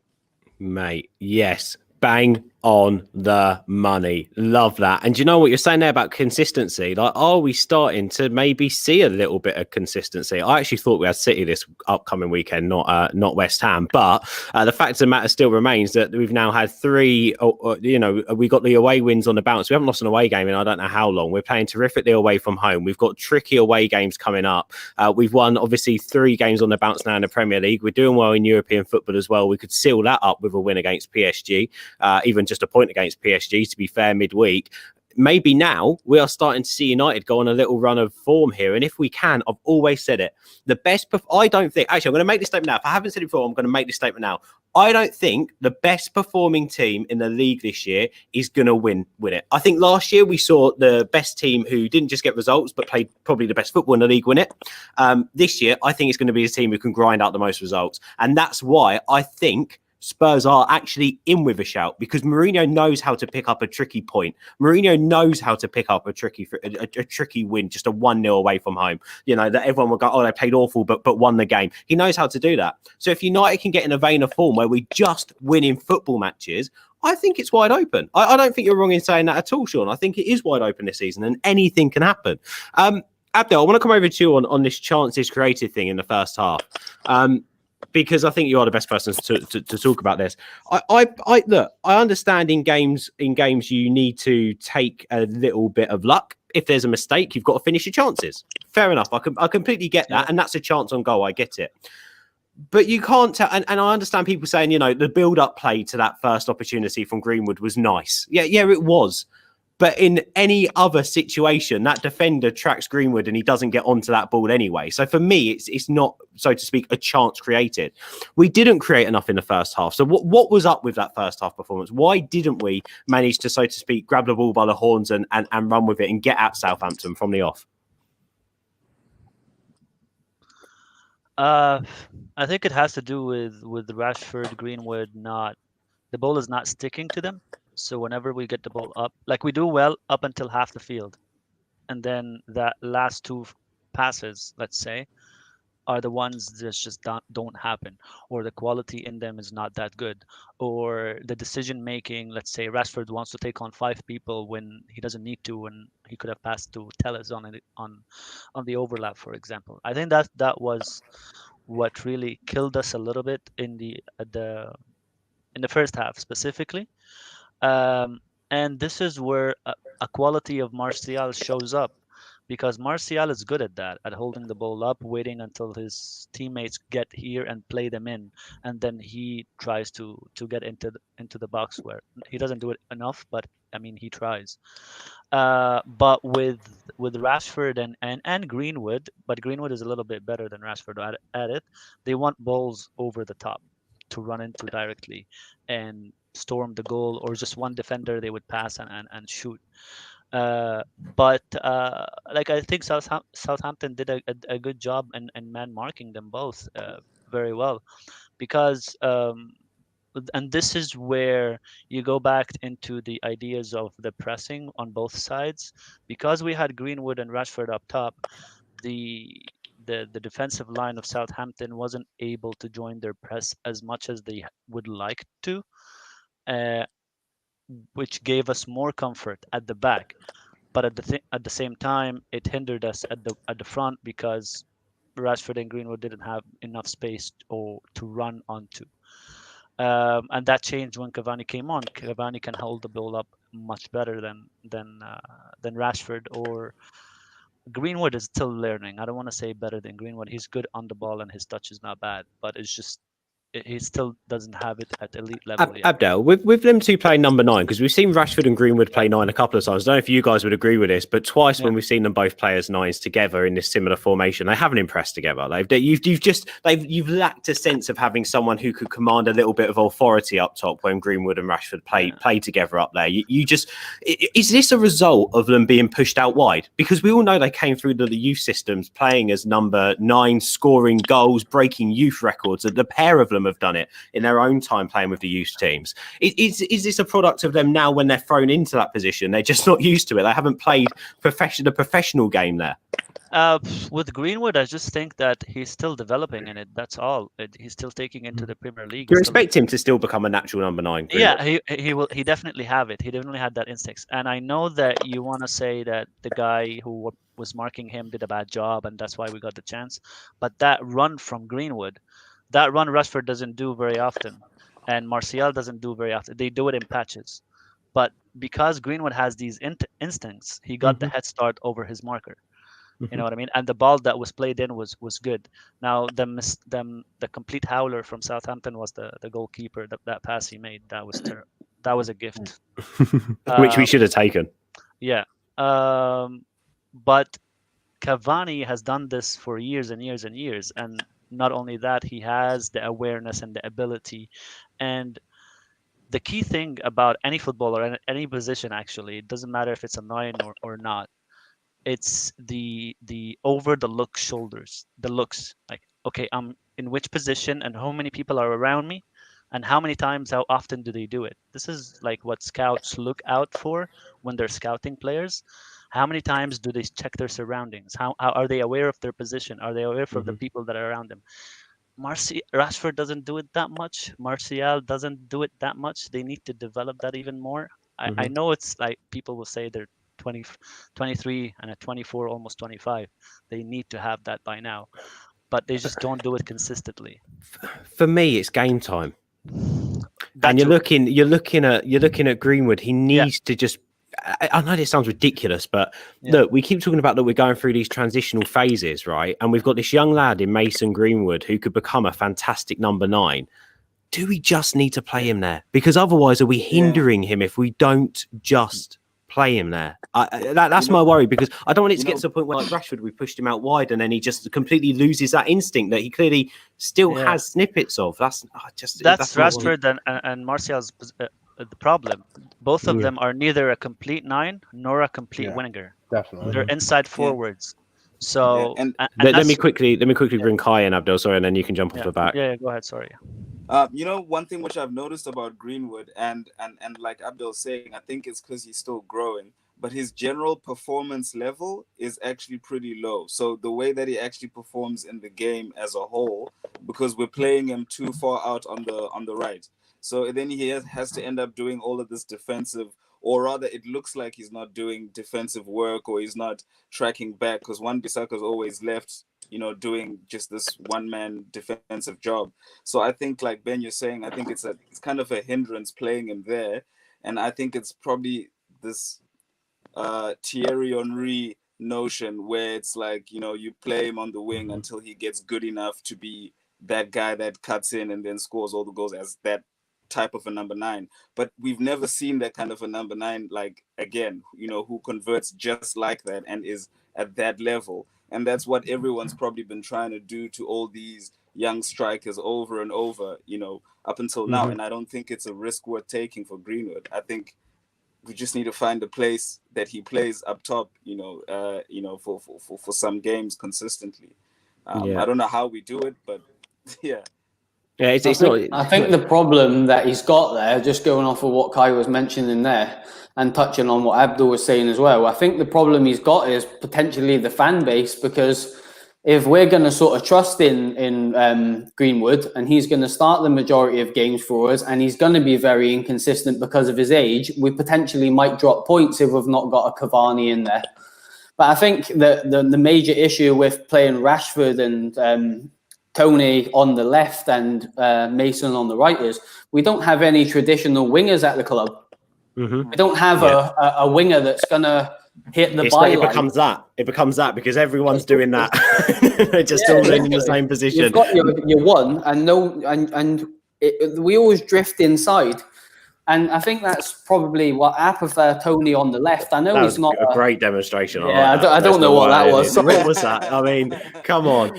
Mate, yes. Bang on the money. Love that. And do you know what you're saying there about consistency? Like, are we starting to maybe see a little bit of consistency? I actually thought we had City this upcoming weekend, not West Ham. But the fact of the matter still remains that we've now had three, we got the away wins on the bounce. We haven't lost an away game in I don't know how long. We're playing terrifically away from home. We've got tricky away games coming up. We've won, obviously, 3 games on the bounce now in the Premier League. We're doing well in European football as well. We could seal that up with a win against PSG, even just a point against PSG, to be fair, midweek. Maybe now we are starting to see United go on a little run of form here. And if we can, I've always said it, the best, I don't think, actually, I'm going to make this statement now. If I haven't said it before, I'm going to make this statement now. I don't think the best performing team in the league this year is going to win it. I think last year we saw the best team who didn't just get results, but played probably the best football in the league win it. This year, I think it's going to be a team who can grind out the most results. And that's why I think Spurs are actually in with a shout, because Mourinho knows how to pick up a tricky point. Mourinho knows how to pick up a tricky win, just a 1-0 away from home. That everyone will go, oh, they played awful, but won the game. He knows how to do that. So if United can get in a vein of form where we just win in football matches, I think it's wide open. I don't think you're wrong in saying that at all, Sean. I think it is wide open this season and anything can happen. Abdel, I want to come over to you on this chances created thing in the first half. Because I think you are the best person to talk about this. I look, I understand in games you need to take a little bit of luck. If there's a mistake, you've got to finish your chances. Fair enough. I completely get that. And that's a chance on goal. I get it. But you can't tell, and I understand people saying, the build-up play to that first opportunity from Greenwood was nice. Yeah, it was. But in any other situation, that defender tracks Greenwood and he doesn't get onto that ball anyway. So for me, it's not, so to speak, a chance created. We didn't create enough in the first half. So what was up with that first half performance? Why didn't we manage to, so to speak, grab the ball by the horns and run with it and get at Southampton from the off? I think it has to do with Rashford, Greenwood, the ball is not sticking to them. So whenever we get the ball up, like we do well up until half the field, and then that last two passes, let's say, are the ones that just don't happen, or the quality in them is not that good, or the decision making. Let's say Rashford wants to take on 5 people when he doesn't need to, when he could have passed to Telles on the overlap, for example. I think that was what really killed us a little bit in the first half specifically. And this is where a quality of Martial shows up, because Martial is good at that, at holding the ball up, waiting until his teammates get here and play them in, and then he tries to get into the box, where he doesn't do it enough, but I mean he tries. But with Rashford and Greenwood, but Greenwood is a little bit better than Rashford at it. They want balls over the top to run into directly and storm the goal, or just one defender they would pass and shoot. But like I think Southampton did a good job in man marking them both very well, because and this is where you go back into the ideas of the pressing on both sides, because we had Greenwood and Rashford up top. The defensive line of Southampton wasn't able to join their press as much as they would like to, which gave us more comfort at the back. But at the same time, it hindered us at the front, because Rashford and Greenwood didn't have enough space to run onto. And that changed when Cavani came on. Cavani can hold the ball up much better than Rashford, or Greenwood is still learning. I don't want to say better than Greenwood. He's good on the ball and his touch is not bad, but it's just he still doesn't have it at elite level yet. Abdel, with them two playing number 9, because we've seen Rashford and Greenwood play 9 a couple of times. I don't know if you guys would agree with this, but twice when we've seen them both play as 9s together in this similar formation, they haven't impressed together. You've lacked a sense of having someone who could command a little bit of authority up top when Greenwood and Rashford play together up there. Is this a result of them being pushed out wide? Because we all know they came through the youth systems playing as number 9, scoring goals, breaking youth records. The pair of them have done it in their own time playing with the youth teams. Is this a product of them now when they're thrown into that position? They're just not used to it. They haven't played the professional game there. With Greenwood, I just think that he's still developing in it. That's all. He's still taking into the Premier League. You expect him to still become a natural number 9? Greenwood? Yeah, he will. He definitely have it. He definitely had that instinct. And I know that you want to say that the guy who was marking him did a bad job, and that's why we got the chance. But that run from Greenwood, that run Rashford doesn't do very often, and Martial doesn't do very often. They do it in patches. But because Greenwood has these instincts, he got the head start over his marker. You know what I mean? And the ball that was played in was good. Now the complete howler from Southampton was the goalkeeper. That pass he made, that was terrible. That was a gift, which we should have taken. Yeah, but Cavani has done this for years and years and years, and not only that, he has the awareness and the ability. And the key thing about any footballer and any position, actually, it doesn't matter if it's a 9 or not. It's the over the look shoulders, the looks, like, okay, I'm in which position and how many people are around me and how often do they do it? This is like what scouts look out for when they're scouting players. How many times do they check their surroundings? How are they aware of their position? Are they aware of the people that are around them? Rashford doesn't do it that much. Martial doesn't do it that much. They need to develop that even more. I know it's like people will say they're 23 and at 24, almost 25. They need to have that by now, but they just don't do it consistently. For me, it's game time. And you're looking at Greenwood. He needs to just. I know this sounds ridiculous, but look, we keep talking about that we're going through these transitional phases, right? And we've got this young lad in Mason Greenwood who could become a fantastic number 9. Do we just need to play him there? Because otherwise, are we hindering him if we don't just play him there. That's my worry, because I don't want it to get to the point where, like Rashford, we pushed him out wide and then he just completely loses that instinct that he clearly still has snippets of. That's Rashford and Martial's the problem. Both of them are neither a complete 9 nor a complete winger. Definitely, they're inside forwards. So let me quickly bring Kai in, Abdul. Sorry, and then you can jump off the back. Yeah, go ahead. Sorry. One thing which I've noticed about Greenwood, and like Abdul's saying, I think it's because he's still growing, but his general performance level is actually pretty low. So the way that he actually performs in the game as a whole, because we're playing him too far out on the right, so then he has to end up doing all of this defensive, or rather it looks like he's not doing defensive work, or he's not tracking back, because Wan-Bissaka's always left, doing just this one-man defensive job. So I think, like Ben, you're saying, I think it's kind of a hindrance playing him there. And I think it's probably this Thierry Henry notion where it's like, you play him on the wing until he gets good enough to be that guy that cuts in and then scores all the goals as that type of a number 9. But we've never seen that kind of a number 9, like, again, who converts just like that and is at that level. And that's what everyone's probably been trying to do to all these young strikers over and over, up until now. And I don't think it's a risk worth taking for Greenwood. I think we just need to find a place that he plays up top, for some games consistently. I don't know how we do it, but yeah. Yeah, I think the problem that he's got there, just going off of what Kai was mentioning there and touching on what Abdul was saying as well, I think the problem he's got is potentially the fan base, because if we're going to sort of trust in Greenwood and he's going to start the majority of games for us and he's going to be very inconsistent because of his age, we potentially might drop points if we've not got a Cavani in there. But I think that the major issue with playing Rashford and Tony on the left and Mason on the right is we don't have any traditional wingers at the club. We don't have a winger that's going to hit the byline. It becomes that because everyone's doing that. They're just all in the same position. You've got your one, and we always drift inside. And I think that's probably what I prefer Tony on the left. I know he's not a great demonstration. Yeah, I don't know what that was. What was that? I mean, come on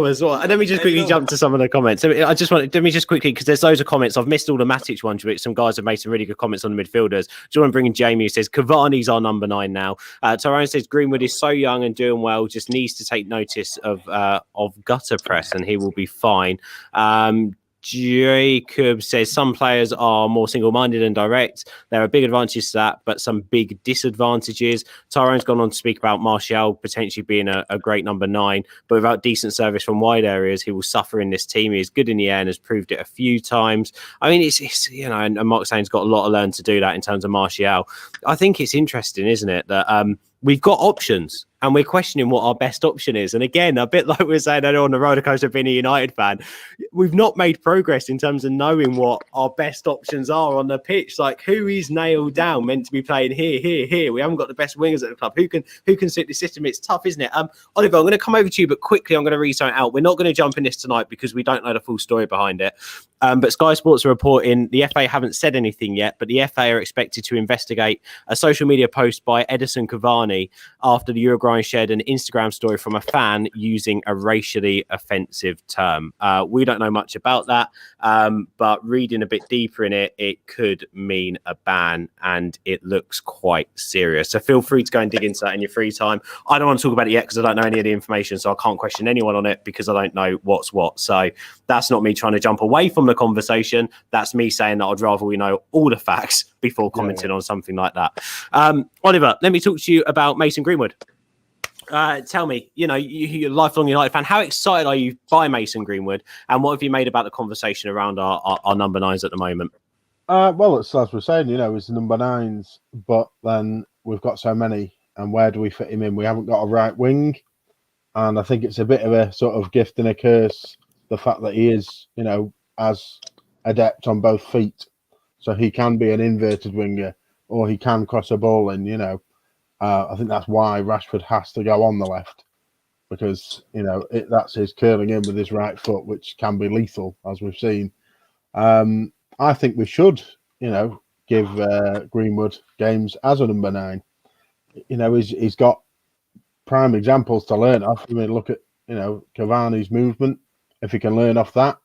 as well. And let me just quickly jump to some of the comments. So let me just quickly, because there's loads of comments. I've missed all the Matic ones, but some guys have made some really good comments on the midfielders. Do you want to bring in Jamie, who says Cavani's our number 9 now? Tyrone says Greenwood is so young and doing well, just needs to take notice of gutter press and he will be fine. Jacob says some players are more single-minded and direct. There are big advantages to that, but some big disadvantages. Tyrone's gone on to speak about Martial potentially being a great number 9, but without decent service from wide areas, he will suffer in this team. He is good in the air and has proved it a few times. I mean, it's and Mark Sain's got a lot to learn to do that in terms of Martial. I think it's interesting, isn't it, that we've got options and we're questioning what our best option is. And again, a bit like we were saying earlier on the roller coaster of being a United fan, we've not made progress in terms of knowing what our best options are on the pitch. Like, who is nailed down, meant to be playing here. We haven't got the best wingers at the club. Who can sit the system? It's tough, isn't it? Oliver, I'm going to come over to you, but quickly I'm going to read something out. We're not going to jump in this tonight because we don't know the full story behind it. But Sky Sports are reporting the FA haven't said anything yet, but the FA are expected to investigate a social media post by Edison Cavani after the Uruguayan shared an Instagram story from a fan using a racially offensive term. We don't know much about that, but reading a bit deeper in it, it could mean a ban, and it looks quite serious. So feel free to go and dig into that in your free time. I don't want to talk about it yet because I don't know any of the information, so I can't question anyone on it because I don't know what's what. So that's not me trying to jump away from the conversation. That's me saying that I'd rather we know all the facts before commenting on something like that. Oliver, let me talk to you about Mason Greenwood. Tell me, you're a lifelong United fan. How excited are you by Mason Greenwood, and what have you made about the conversation around our number 9s at the moment? Well, it's as we're saying, it's the number 9s, but then we've got so many, and where do we fit him in? We haven't got a right wing, and I think it's a bit of a sort of gift and a curse, the fact that he is, as adept on both feet, so he can be an inverted winger or he can cross a ball in. I think that's why Rashford has to go on the left, because that's his curling in with his right foot, which can be lethal, as we've seen. I think we should give Greenwood games as a number 9. You know, he's got prime examples to learn off. I mean, look at, you know, Cavani's movement. If he can learn off that,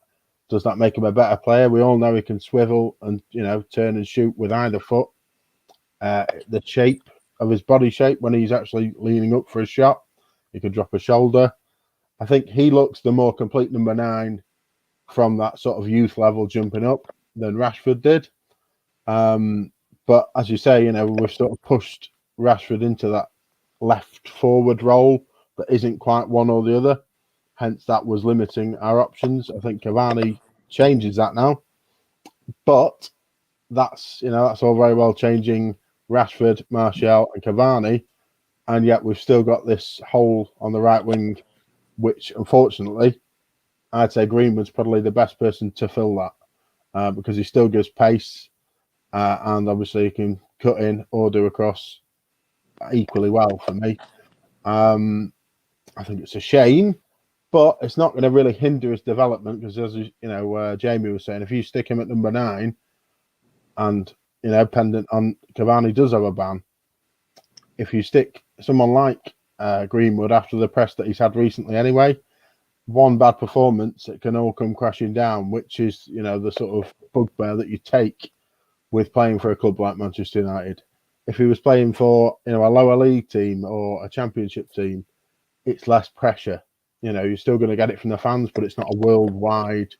does that make him a better player? We all know he can swivel and, you know, turn and shoot with either foot. The shape of his body shape when he's actually leaning up for a shot, he could drop a shoulder. I think he looks the more complete number 9 from that sort of youth level jumping up than Rashford did. But as you say, you know, we've sort of pushed Rashford into that left forward role that isn't quite one or the other. Hence, that was limiting our options. I think Cavani changes that now. But that's, you know, that's all very well changing Rashford, Martial and Cavani. And yet we've still got this hole on the right wing, which unfortunately, I'd say Greenwood's probably the best person to fill that because he still gives pace and obviously he can cut in or do across equally well for me. I think it's a shame, but it's not going to really hinder his development because, as you know, Jamie was saying, if you stick him at number 9 and, you know, pendant on Cavani does have a ban, if you stick someone like Greenwood after the press that he's had recently anyway, one bad performance, it can all come crashing down, which is, you know, the sort of bugbear that you take with playing for a club like Manchester United. If he was playing for, you know, a lower league team or a championship team, it's less pressure. You know, you're still going to get it from the fans, but it's not a worldwide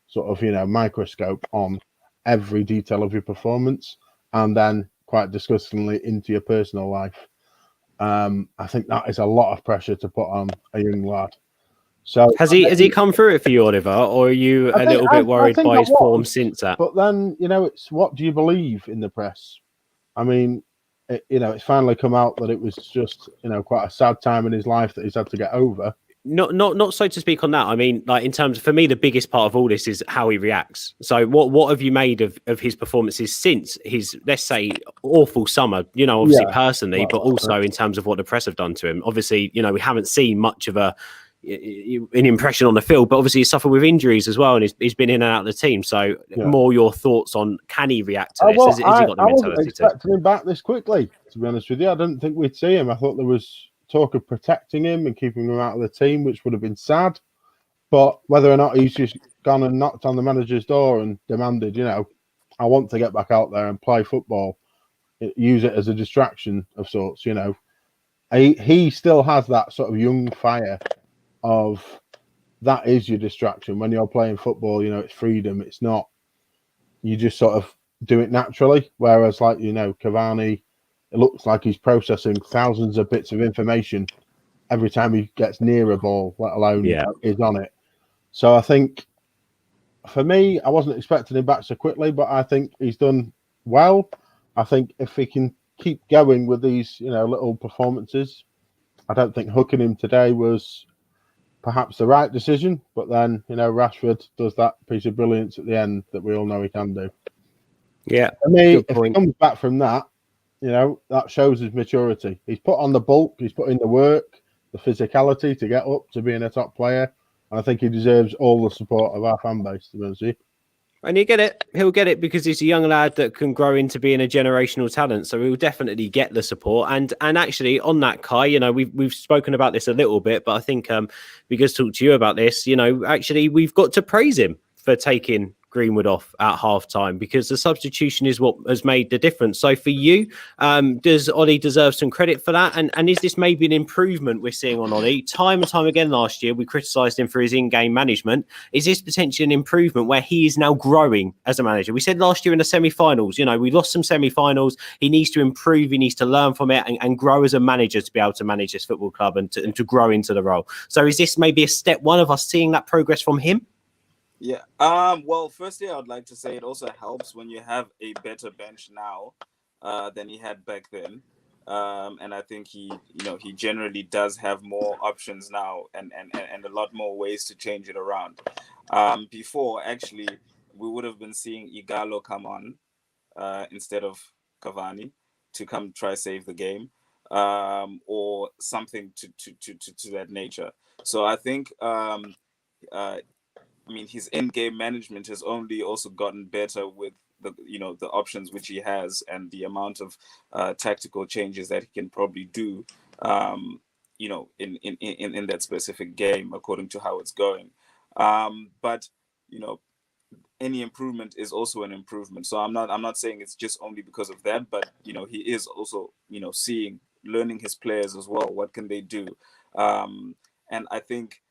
sort of, you know, microscope on every detail of your performance and then quite disgustingly into your personal life. I think that is a lot of pressure to put on a young lad. So has he come through it for you, Oliver, or are you a little bit worried by his form since that? But then, you know, it's what do you believe in the press? I mean, you know, it's finally come out that it was just, you know, quite a sad time in his life that he's had to get over. Not so to speak on that. I mean, like in terms of, for me, the biggest part of all this is how he reacts. So what have you made of his performances since his, let's say, awful summer, you know, obviously personally, but also in terms of what the press have done to him? Obviously, you know, we haven't seen much of an impression on the field, but obviously he's suffered with injuries as well, and he's been in and out of the team. So more your thoughts on, can he react to this? Well, has he got the mentality? I wasn't expecting him back this quickly, to be honest with you. I didn't think we'd see him. I thought there was talk of protecting him and keeping him out of the team, which would have been sad. But whether or not he's just gone and knocked on the manager's door and demanded, you know, I want to get back out there and play football, use it as a distraction of sorts, you know. He still has that sort of young fire of that is your distraction. When you're playing football, you know, it's freedom. It's not, you just sort of do it naturally. Whereas, like, you know, Cavani, it looks like he's processing thousands of bits of information every time he gets near a ball, let alone is on it. So I think, for me, I wasn't expecting him back so quickly, but I think he's done well. I think if he can keep going with these, you know, little performances, I don't think hooking him today was perhaps the right decision. But then, you know, Rashford does that piece of brilliance at the end that we all know he can do. Yeah. For me, if he comes back from that, you know, that shows his maturity. He's put on the bulk, he's put in the work, the physicality to get up to being a top player. And I think he deserves all the support of our fan base, to be honest with you. And he'll get it because he's a young lad that can grow into being a generational talent. So he'll definitely get the support. And actually on that, Kai, you know, we've spoken about this a little bit, but I think because talk to you about this, you know, actually we've got to praise him for taking Greenwood off at half-time, because the substitution is what has made the difference. So for you, does Ollie deserve some credit for that? And is this maybe an improvement we're seeing on Ollie? Time and time again last year, we criticised him for his in-game management. Is this potentially an improvement where he is now growing as a manager? We said last year in the semi-finals, you know, we lost some semi-finals. He needs to improve. He needs to learn from it and grow as a manager to be able to manage this football club and to grow into the role. So is this maybe a step one of us seeing that progress from him? Yeah. Well, firstly, I would like to say it also helps when you have a better bench now than he had back then. And I think he generally does have more options now and a lot more ways to change it around. Before, actually, we would have been seeing Ighalo come on instead of Cavani to come try save the game or something to that nature. So I think his in-game management has only also gotten better with the options which he has and the amount of tactical changes that he can probably do, in that specific game according to how it's going. But any improvement is also an improvement. So I'm not saying it's just only because of that, but he is also learning his players as well. What can they do? And I think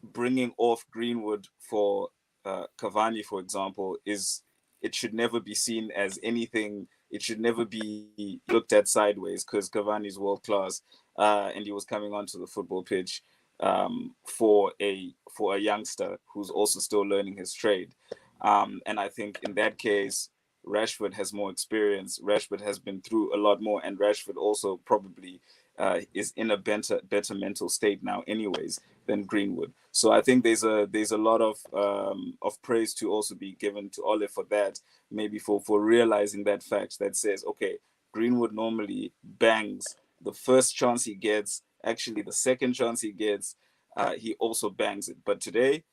bringing off Greenwood for Cavani, for example, it should never be seen as anything. It should never be looked at sideways, because Cavani is world class, and he was coming onto the football pitch for a youngster who's also still learning his trade. And I think in that case, Rashford has more experience. Rashford has been through a lot more, and Rashford also probably is in a better mental state now, anyways, than Greenwood. So I think there's a lot of praise to also be given to Ole for that, maybe for realizing that fact, that says, okay, Greenwood normally bangs the first chance he gets. Actually, the second chance he gets, he also bangs it. But today,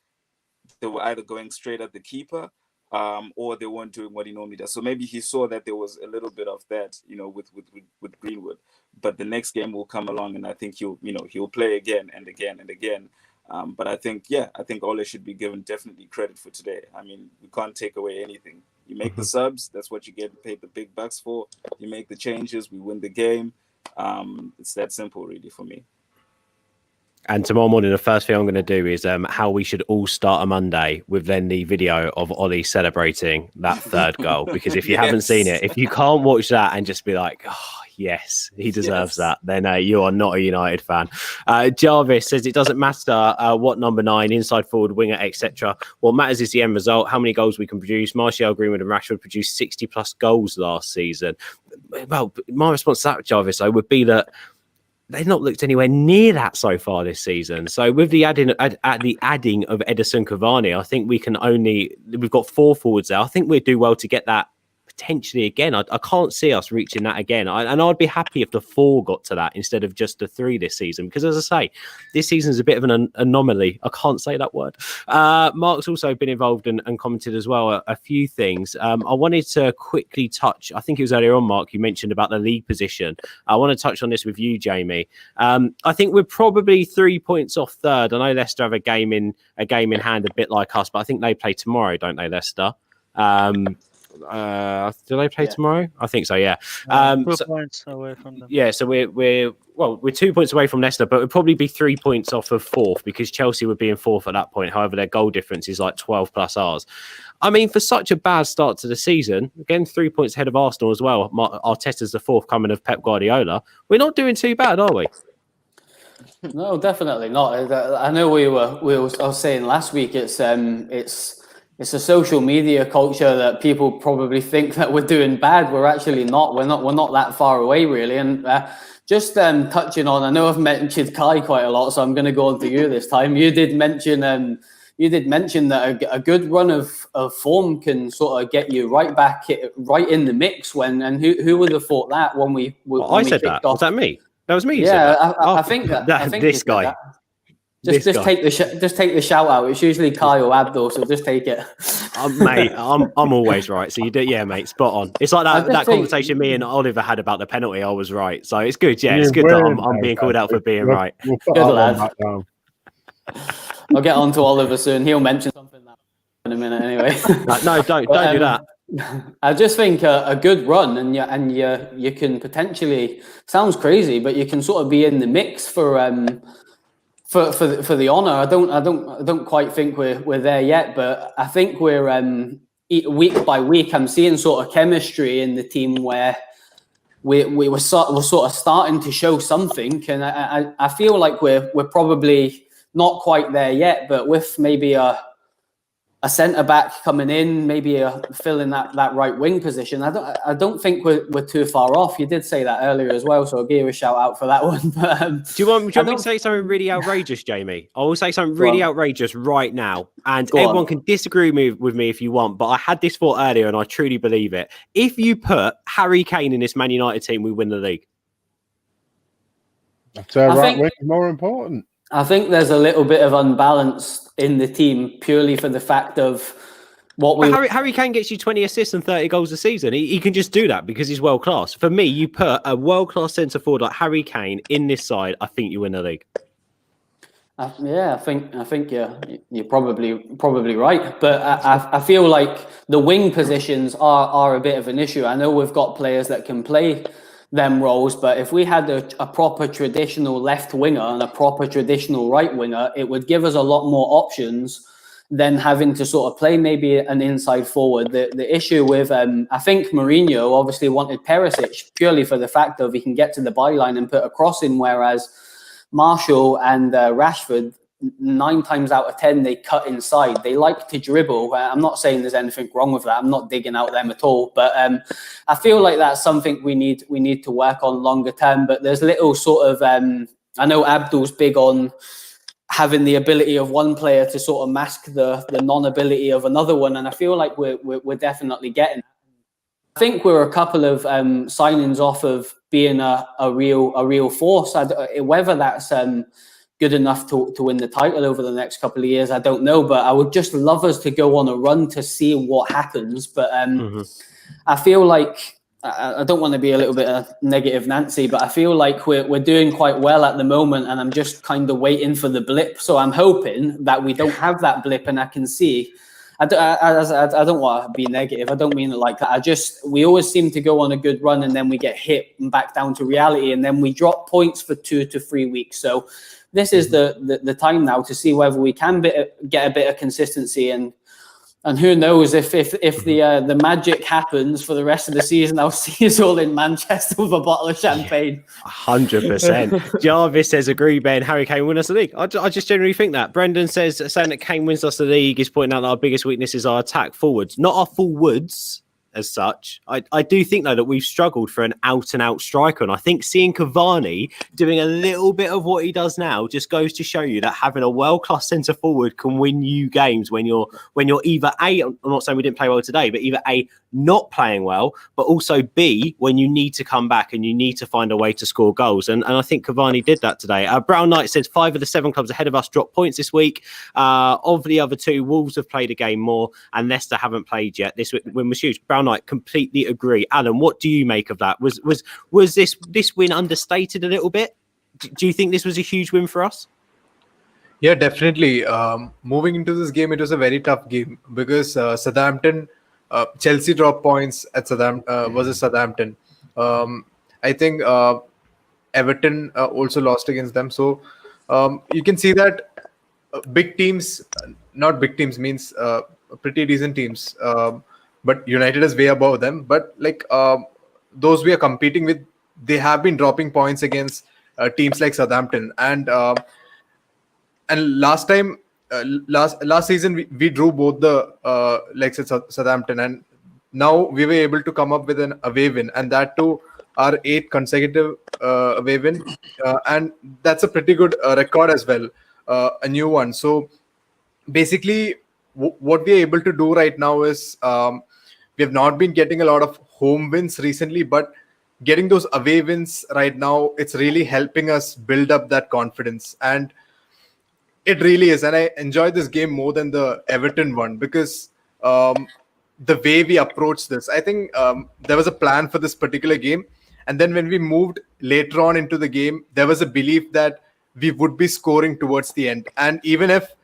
they were either going straight at the keeper, or they weren't doing what he normally does. So maybe he saw that there was a little bit of that, with Greenwood. But the next game will come along, and I think he'll play again and again and again. But I think Ole should be given definitely credit for today. I mean, we can't take away anything. You make the subs, that's what you get paid the big bucks for. You make the changes, we win the game. It's that simple, really, for me. And tomorrow morning, the first thing I'm going to do is how we should all start a Monday with then the video of Ollie celebrating that third goal. Because if you haven't seen it, if you can't watch that and just be like, oh, yes, he deserves that, then you are not a United fan. Jarvis says it doesn't matter what number 9, inside forward, winger, etc. What matters is the end result, how many goals we can produce. Martial, Greenwood and Rashford produced 60 plus goals last season. Well, my response to that, Jarvis, though, would be that they've not looked anywhere near that so far this season. So with the adding of Edison Cavani, I think we've got 4 forwards there. I think we'd do well to get that potentially again. I can't see us reaching that again. And I'd be happy if the 4 got to that instead of just the 3 this season. Because as I say, this season's a bit of an anomaly. I can't say that word. Mark's also been involved and commented as well a few things. I wanted to quickly touch, I think it was earlier on, Mark, you mentioned about the league position. I want to touch on this with you, Jamie. I think we're probably 3 points off third. I know Leicester have a game in hand, a bit like us, but I think they play tomorrow, don't they, Leicester? Do they play tomorrow? I think so, yeah. 2 points away from them. Yeah, so we're 2 points away from Leicester, but we'd probably be 3 points off of 4th, because Chelsea would be in 4th at that point. However, their goal difference is like 12 plus ours. I mean, for such a bad start to the season, again, 3 points ahead of Arsenal as well. Arteta's the 4th coming of Pep Guardiola. We're not doing too bad, are we? No, definitely not. I know I was saying last week, it's a social media culture that people probably think that we're doing bad. We're actually not. We're not that far away, really. And just touching on, I know I've mentioned Kai quite a lot, so I'm going to go on to you this time. You did mention that a good run of form can sort of get you right back, right in the mix. And who would have thought that when we? I said that. Was that me? That was me. Yeah, I think that. I think this guy. That. Just take the shout out. It's usually Kai or Abdul, so just take it. Mate, I'm always right. So you do, yeah, mate, spot on. It's like that conversation me and Oliver had about the penalty. I was right, so it's good. Yeah, it's good that I'm being called out for being right. Good lad. I'll get on to Oliver soon. He'll mention something in a minute anyway. No, don't do that. I just think a good run, and you can potentially, sounds crazy, but you can sort of be in the mix for the honour. I don't quite think we're there yet, but I think we're week by week. I'm seeing sort of chemistry in the team where we're sort of starting to show something, and I feel like we're probably not quite there yet, but with maybe a centre back coming in, maybe filling that right wing position. I don't think we're too far off. You did say that earlier as well, so I'll give you a shout out for that one. But, do you want me to say something really outrageous, Jamie? I will say something really outrageous right now, and everyone can disagree with me if you want, but I had this thought earlier, and I truly believe it. If you put Harry Kane in this Man United team, we win the league. That's right wing more important. I think there's a little bit of unbalance in the team purely for the fact of Harry Kane gets you 20 assists and 30 goals a season. He can just do that because he's world class. For me, you put a world class centre forward like Harry Kane in this side, I think you win the league. Yeah, I think you're probably right, but I feel like the wing positions are a bit of an issue. I know we've got players that can play them roles, but if we had a proper traditional left winger and a proper traditional right winger, it would give us a lot more options than having to sort of play maybe an inside forward. The issue with I think Mourinho obviously wanted Perisic purely for the fact of he can get to the byline and put a cross in, whereas Martial and Rashford, 9 times out of 10, they cut inside. They like to dribble. I'm not saying there's anything wrong with that. I'm not digging out them at all. But I feel like that's something we need to work on longer term. But there's little sort of, I know Abdul's big on having the ability of one player to sort of mask the non-ability of another one. And I feel like we're definitely getting that. I think we're a couple of signings off of being a real force. Whether that's good enough to win the title over the next couple of years, I don't know. But I would just love us to go on a run to see what happens. But I feel like I don't want to be a little bit of negative Nancy, but I feel like we're doing quite well at the moment, and I'm just kind of waiting for the blip. So I'm hoping that we don't have that blip, and I can see. I don't want to be negative. I don't mean it like that. We always seem to go on a good run and then we get hit and back down to reality, and then we drop points for 2 to 3 weeks. So this is the time now to see whether we can get a bit of consistency, and who knows if the magic happens for the rest of the season, I'll see us all in Manchester with a bottle of champagne. 100%. Jarvis says, agree, Ben. Harry Kane win us the league. I just generally think that. Brendan saying that Kane wins us the league is pointing out that our biggest weakness is our attack forwards, not our forwards as such. I do think, though, that we've struggled for an out-and-out striker, and I think seeing Cavani doing a little bit of what he does now just goes to show you that having a world-class centre-forward can win you games when you're either A, I'm not saying we didn't play well today, but either A, not playing well, but also B, when you need to come back and you need to find a way to score goals. And I think Cavani did that today. Brown Knight says 5 of the 7 clubs ahead of us dropped points this week. Of the other 2, Wolves have played a game more and Leicester haven't played yet. This win was huge. Brown Knight, completely agree. Alan, what do you make of that? Was this win understated a little bit? Do you think this was a huge win for us? Yeah, definitely. Moving into this game, it was a very tough game because Southampton, Chelsea dropped points at Southampton. I think Everton also lost against them. So you can see that big teams, not big teams means pretty decent teams, but United is way above them. But like those we are competing with, they have been dropping points against teams like Southampton. And last time, last season, we drew both the legs at Southampton, and now we were able to come up with an away win, and that too our 8th consecutive away win, and that's a pretty good record as well, a new one. So basically, what we are able to do right now is we have not been getting a lot of home wins recently, but getting those away wins right now, it's really helping us build up that confidence. And it really is. And I enjoyed this game more than the Everton one because the way we approached this, I think there was a plan for this particular game. And then when we moved later on into the game, there was a belief that we would be scoring towards the end. And even if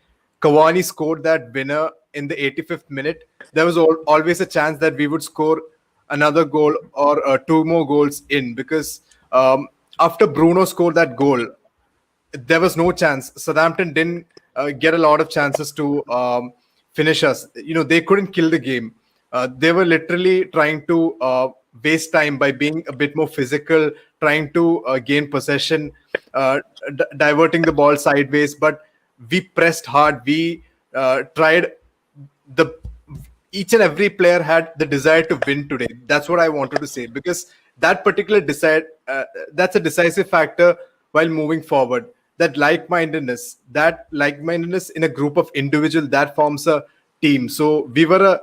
Cavani scored that winner in the 85th minute, there was always a chance that we would score another goal or 2 more goals in, because after Bruno scored that goal, there was no chance. Southampton didn't get a lot of chances to finish us. They couldn't kill the game. They were literally trying to waste time by being a bit more physical, trying to gain possession, diverting the ball sideways. But we pressed hard. We tried. Each and every player had the desire to win today. That's what I wanted to say, because that particular that's a decisive factor while moving forward. That like-mindedness in a group of individuals, that forms a team. So we were a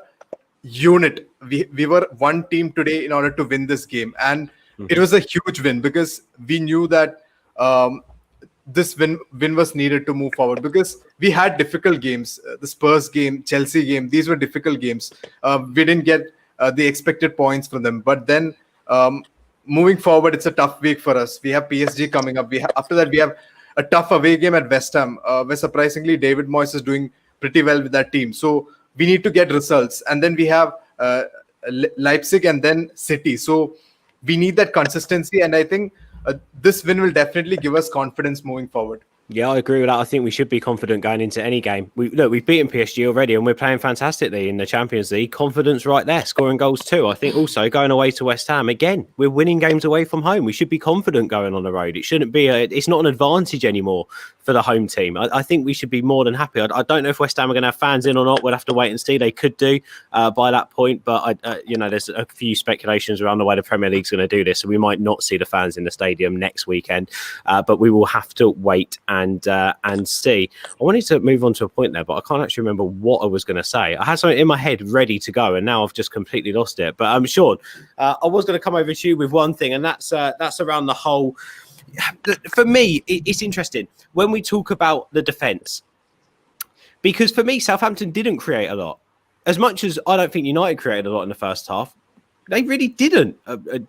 unit. We were one team today in order to win this game. And it was a huge win because we knew that this win was needed to move forward, because we had difficult games. The Spurs game, Chelsea game, these were difficult games. We didn't get the expected points from them. But then moving forward, it's a tough week for us. We have PSG coming up. After that, we have a tough away game at West Ham, where surprisingly David Moyes is doing pretty well with that team. So we need to get results. And then we have Leipzig and then City. So we need that consistency. And I think this win will definitely give us confidence moving forward. Yeah, I agree with that. I think we should be confident going into any game. We've beaten PSG already, and we're playing fantastically in the Champions League. Confidence right there, scoring goals too. I think also going away to West Ham again, we're winning games away from home. We should be confident going on the road. It shouldn't be it's not an advantage anymore for the home team. I think we should be more than happy. I don't know if West Ham are going to have fans in or not. We'll have to wait and see. They could do by that point, but there's a few speculations around the way the Premier League's going to do this, so we might not see the fans in the stadium next weekend. But we will have to wait and see. I wanted to move on to a point there, but I can't actually remember what I was going to say. I had something in my head ready to go, and now I've just completely lost it. But Sean, I was going to come over to you with one thing, and that's around the whole. For me, it's interesting when we talk about the defence, because for me, Southampton didn't create a lot. As much as I don't think United created a lot in the first half, they really didn't,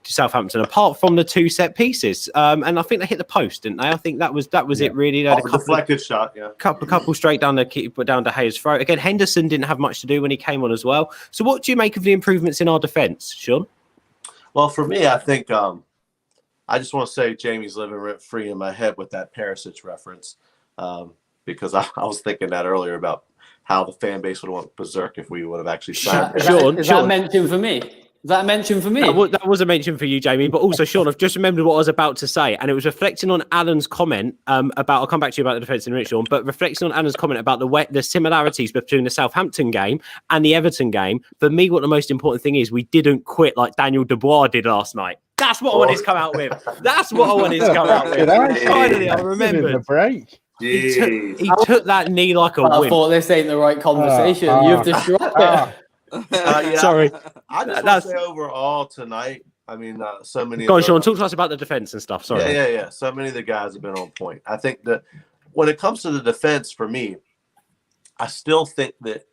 Southampton, apart from the two set pieces. And I think they hit the post, didn't they? I think that was it, really. They had a deflected shot, yeah. Couple straight down down De Gea's throat. Again, Henderson didn't have much to do when he came on as well. So what do you make of the improvements in our defence, Sean? Well, for me, I think I just want to say Jamie's living rent-free in my head with that Perisic reference, because I was thinking that earlier about how the fan base would have went berserk if we would have actually signed him. Is that a mention for me? Is that a mention for me? That was a mention for you, Jamie. But also, Sean, I've just remembered what I was about to say, and it was reflecting on Alan's comment about. I'll come back to you about the defence in a minute, Sean. But reflecting on Alan's comment about the similarities between the Southampton game and the Everton game. For me, what the most important thing is, we didn't quit like Daniel Dubois did last night. That's what I wanted to come out with. That's what I wanted to come out with. Finally, I remembered. The break. He took that knee like a wimp. I thought this ain't the right conversation. You've destroyed it. Yeah, Sorry. I just want to say overall tonight, I mean, so many. Go on, Sean. Talk to us about the defense and stuff. Sorry. Yeah. So many of the guys have been on point. I think that when it comes to the defense, for me, I still think that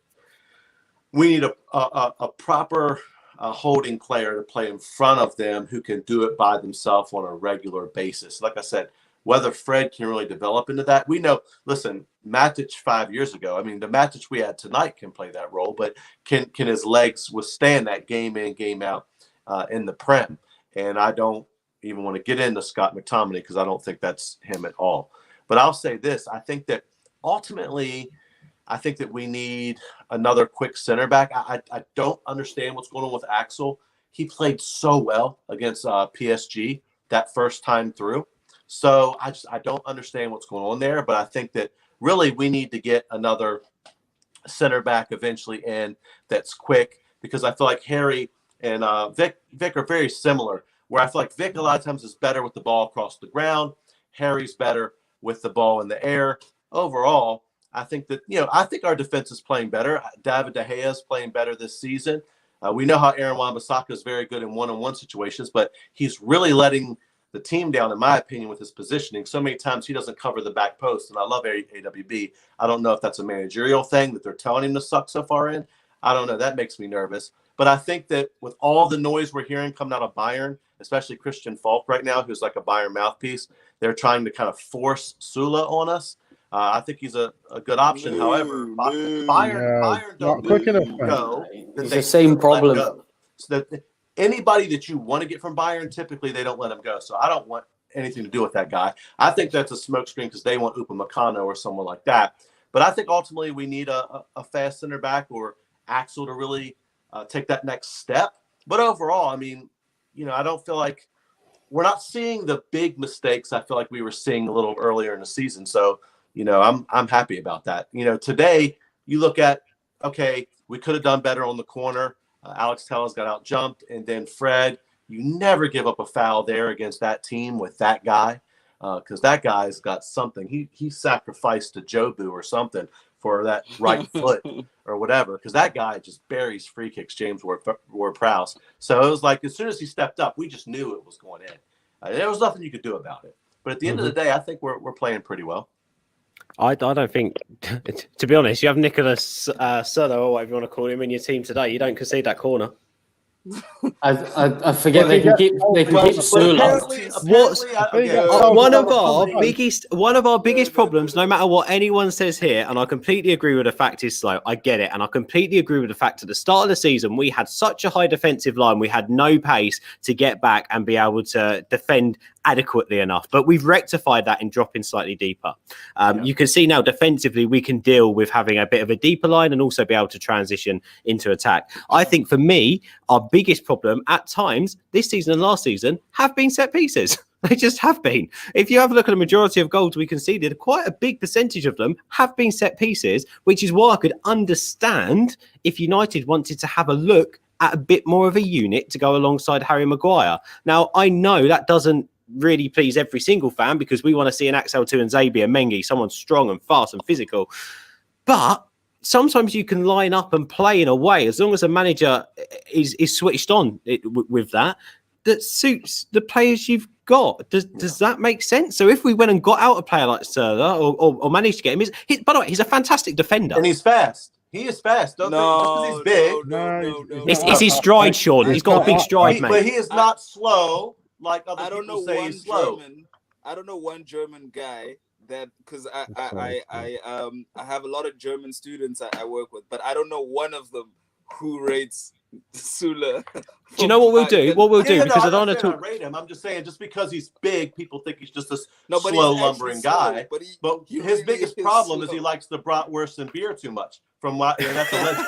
we need a proper holding player to play in front of them who can do it by themselves on a regular basis. Like I said, whether Fred can really develop into that, we know. Listen, Matic 5 years ago, I mean, the Matic we had tonight can play that role, but can his legs withstand that game in, game out in the Prem? And I don't even want to get into Scott McTominay because I don't think that's him at all. But I'll say this. I think that ultimately, we need another quick center back. I don't understand what's going on with Axel. He played so well against PSG that first time through. So I don't understand what's going on there. But I think that really we need to get another center back eventually in that's quick, because I feel like Harry and Vic are very similar, where I feel like Vic a lot of times is better with the ball across the ground. Harry's better with the ball in the air. Overall, I think that, I think our defense is playing better. David De Gea is playing better this season. We know how Aaron Wan-Bissaka is very good in one-on-one situations, but he's really letting the team down, in my opinion, with his positioning. So many times he doesn't cover the back post, and I love AWB. I don't know if that's a managerial thing that they're telling him to suck so far in. I don't know. That makes me nervous. But I think that with all the noise we're hearing coming out of Bayern, especially Christian Falk right now, who's like a Bayern mouthpiece, they're trying to kind of force Sula on us. I think he's a good option. However, Bayern don't quick enough. go. It's the same problem. So that anybody that you want to get from Bayern, typically they don't let him go. So I don't want anything to do with that guy. I think that's a smokescreen because they want Upamecano or someone like that. But I think ultimately we need a fast center back or Axel to really take that next step. But overall, I mean, I don't feel like we're not seeing the big mistakes I feel like we were seeing a little earlier in the season. So, I'm happy about that. Today you look at, okay, we could have done better on the corner. Alex Telles got out jumped, and then Fred, you never give up a foul there against that team with that guy, because that guy's got something. He sacrificed to Jobu or something for that right foot or whatever, because that guy just buries free kicks, James Ward-Prowse. So it was like as soon as he stepped up, we just knew it was going in. There was nothing you could do about it. But at the end of the day, I think we're playing pretty well. I don't think, to be honest, you have Nicholas Sutter, or whatever you want to call him, in your team today. You don't concede that corner. I forget they can keep Sula. One of our biggest problems, no matter what anyone says here, and I completely agree with the fact is slow. I get it, and I completely agree with the fact at the start of the season we had such a high defensive line, we had no pace to get back and be able to defend adequately enough. But we've rectified that in dropping slightly deeper. You can see now defensively we can deal with having a bit of a deeper line and also be able to transition into attack. I think for me, our biggest problem at times this season and last season have been set pieces. They just have been. If you have a look at the majority of goals we conceded, quite a big percentage of them have been set pieces, which is why I could understand if United wanted to have a look at a bit more of a unit to go alongside Harry Maguire. Now, I know that doesn't really please every single fan because we want to see an Axel 2 and Xabi and Mengi, someone strong and fast and physical. But sometimes you can line up and play in a way, as long as a manager is switched on with that suits the players you've got. Does that make sense? So if we went and got out a player like Serda or managed to get him, by the way, he's a fantastic defender. And he's fast. He is fast. Just because he's big. It's his stride, Sean. He's got a big stride, mate. But he is not slow like other people say he's slow. I don't know one German guy that, because I have a lot of German students I work with, but I don't know one of them who rates Sula. Do you know what we'll do? Because I don't want to talk. Rate him. I'm just saying, just because he's big, people think he's just a slow, lumbering guy. But his biggest problem is he likes the bratwurst and beer too much. From what that's a legend.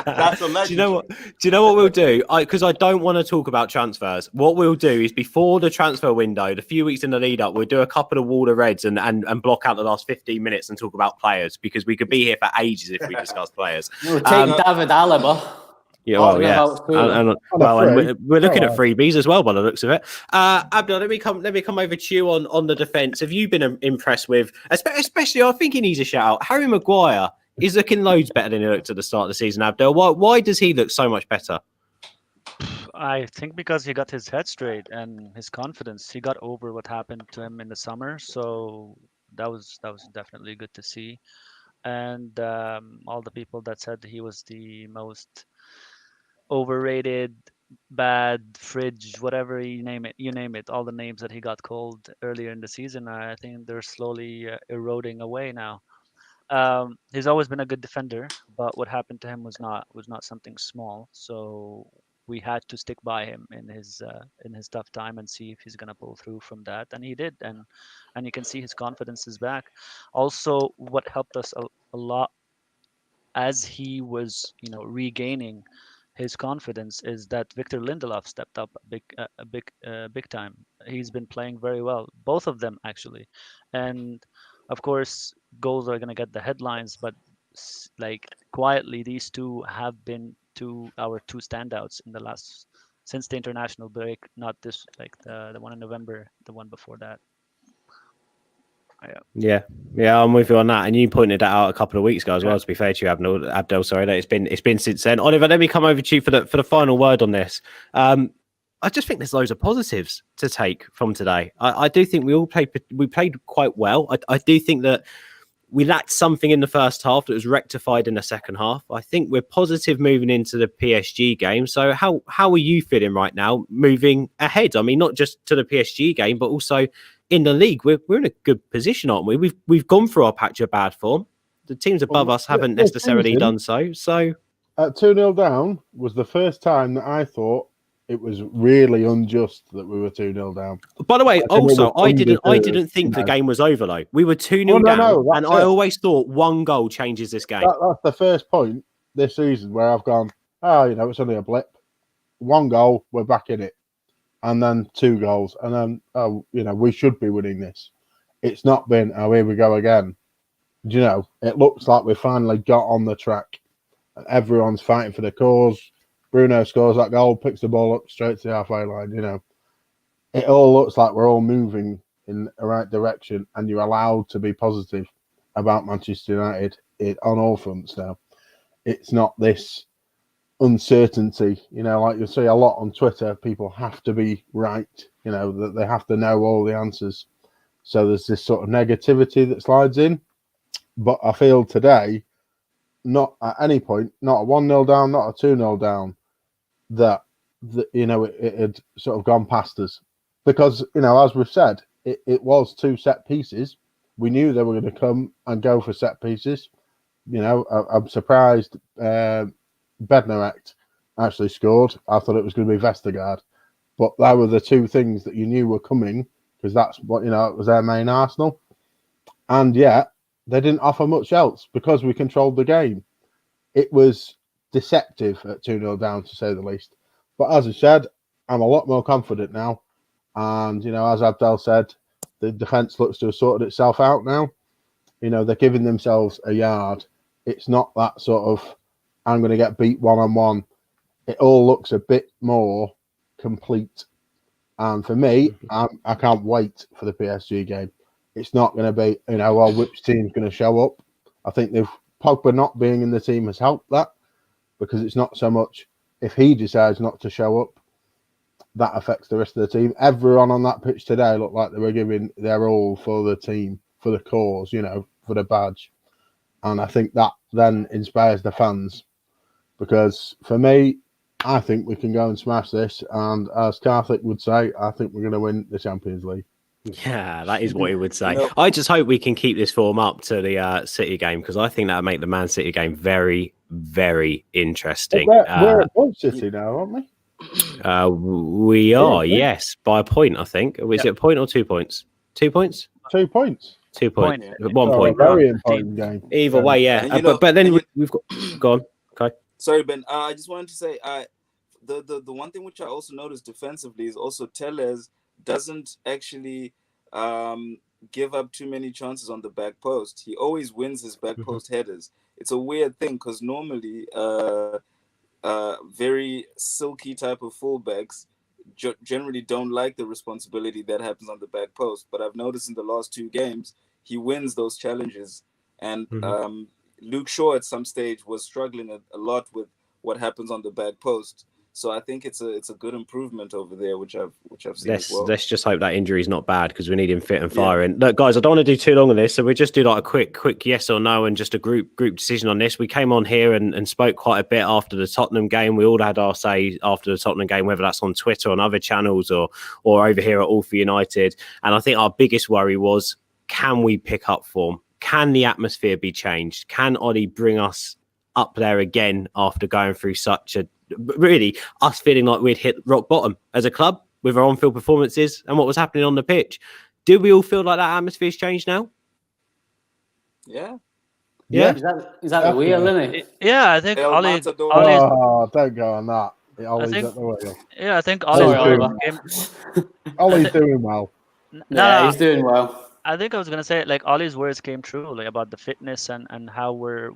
That's a legend. Do you know what we'll do? Because I don't want to talk about transfers. What we'll do is before the transfer window, the few weeks in the lead up, we'll do a couple of Wall of Reds and block out the last 15 minutes and talk about players, because we could be here for ages if we discuss players. We'll take David Alaba. Yeah, and we're looking at freebies as well by the looks of it. Abdul, let me come over to you on the defence. Have you been impressed with, especially? I think he needs a shout out. Harry Maguire is looking loads better than he looked at the start of the season. Abdul, why does he look so much better? I think because he got his head straight and his confidence. He got over what happened to him in the summer, so that was definitely good to see. And all the people that said he was the most overrated, bad, fridge, whatever you name it, all the names that he got called earlier in the season, I think they're slowly eroding away now. He's always been a good defender, but what happened to him was not something small. So we had to stick by him in his tough time and see if he's gonna pull through from that, and he did, and you can see his confidence is back. Also, what helped us a lot as he was regaining his confidence is that Victor Lindelof stepped up big time. He's been playing very well, both of them actually, and of course goals are going to get the headlines, but like quietly these two have been our two standouts in the last, since the international break, not this, like the one in November, the one before that. Yeah, I'm with you on that. And you pointed that out a couple of weeks ago as well. To be fair to you, Abdel, sorry, that it's been since then. Oliver, let me come over to you for the final word on this. I just think there's loads of positives to take from today. I do think we played quite well. I do think that we lacked something in the first half that was rectified in the second half. I think we're positive moving into the PSG game. So how are you feeling right now moving ahead? I mean, not just to the PSG game, but also in the league. We're in a good position, aren't we? We've gone through our patch of bad form. The teams above us haven't necessarily done so. So at 2-0 down was the first time that I thought it was really unjust that we were 2-0 down. By the way, also, I didn't think the game was over, though. We were 2-0 down, and I always thought one goal changes this game. That's the first point this season where I've gone, it's only a blip. One goal, we're back in it. And then 2 goals. And then, we should be winning this. It's not been, here we go again. It looks like we finally got on the track. And everyone's fighting for the cause. Bruno scores that goal, picks the ball up straight to the halfway line. It all looks like we're all moving in the right direction, and you're allowed to be positive about Manchester United on all fronts now. It's not this uncertainty, like you see a lot on Twitter. People have to be right, that they have to know all the answers. So there's this sort of negativity that slides in. But I feel today, not at any point, not a 1-0 down, not a 2-0 down, that it had sort of gone past us. Because, as we've said, it was 2 set pieces. We knew they were going to come and go for set pieces. I'm surprised Bednarek actually scored. I thought it was going to be Vestergaard. But that were the 2 things that you knew were coming, because that's what, it was their main arsenal. And yet, they didn't offer much else because we controlled the game. It was deceptive at 2-0 down, to say the least. But as I said, I'm a lot more confident now. And, as Abdel said, the defence looks to have sorted itself out now. They're giving themselves a yard. It's not that sort of, I'm going to get beat one-on-one. It all looks a bit more complete. And for me, I can't wait for the PSG game. It's not going to be, which team's going to show up. I think Pogba not being in the team has helped that, because it's not so much if he decides not to show up, that affects the rest of the team. Everyone on that pitch today looked like they were giving their all for the team, for the cause, for the badge. And I think that then inspires the fans, because for me, I think we can go and smash this. And as Karthik would say, I think we're going to win the Champions League. Yeah, that is what he would say. I just hope we can keep this form up to the City game, because I think that would make the Man City game very, very interesting. We're above City now, aren't we? We are, yes, by a point, I think. Is it a point or 2 points? 2 points? 2 points. 2 points. 1 point. Very important game. Either way, yeah. But then we've got... Go on. Okay. Sorry, Ben. I just wanted to say, the one thing which I also noticed defensively is also Tellez doesn't actually give up too many chances on the back post. He always wins his back post headers. It's a weird thing, because normally very silky type of fullbacks generally don't like the responsibility that happens on the back post. But I've noticed in the last 2 games, he wins those challenges. And Luke Shaw at some stage was struggling a lot with what happens on the back post. So I think it's a good improvement over there, which I've seen as well. Let's just hope that injury is not bad, because we need him fit and firing. Look, guys, I don't want to do too long on this, so we'll just do like a quick yes or no and just a group decision on this. We came on here and spoke quite a bit after the Tottenham game. We all had our say after the Tottenham game, whether that's on Twitter, on other channels, or over here at All for United. And I think our biggest worry was, can we pick up form? Can the atmosphere be changed? Can Ollie bring us up there again after going through such a, really, us feeling like we'd hit rock bottom as a club with our on-field performances and what was happening on the pitch? Do we all feel like that atmosphere's changed now? Yeah. Yeah. Is that the wheel, isn't it? Yeah, I think Ollie. Oh, don't go on that. Ollie's at the wheel. Yeah, I think Ollie. Ollie's doing well. Yeah, he's doing well. I think I was gonna say, like, Ollie's words came true, like, about the fitness and how we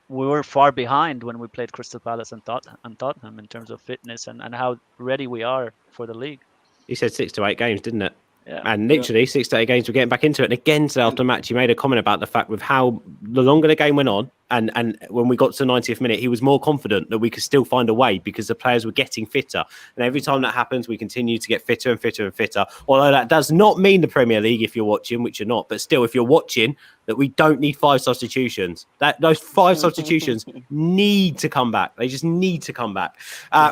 were far behind when we played Crystal Palace and Tottenham in terms of fitness and how ready we are for the league. He said 6 to 8 games, didn't it? Yeah. And literally 6 to 8 games, we're getting back into it. And again, today after match, he made a comment about the fact with how the longer the game went on, and when we got to the 90th minute, he was more confident that we could still find a way because the players were getting fitter. And every time that happens, we continue to get fitter and fitter and fitter. Although that does not mean the Premier League, if you're watching, which you're not, but still, if you're watching, that we don't need 5 substitutions. Those 5 substitutions need to come back. They just need to come back.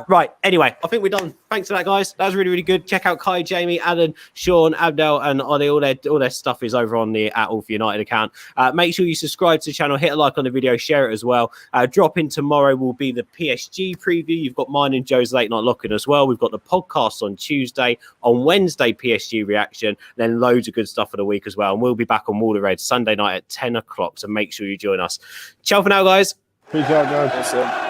Right. Anyway, I think we're done. Thanks for that, guys. That was really, really good. Check out Kai, Jamie, Alan, Sean, Abdel, and Ollie. All their stuff is over on the All for United account. Make sure you subscribe to the channel, hit a like on the video, share it as well. Drop in tomorrow will be the PSG preview. You've got mine and Joe's late night lock-in as well. We've got the podcast on Tuesday. On Wednesday, PSG reaction. Then loads of good stuff for the week as well. And we'll be back on Wall of Red Sunday night at 10 o'clock. So make sure you join us. Ciao for now, guys. Peace out, guys. Awesome.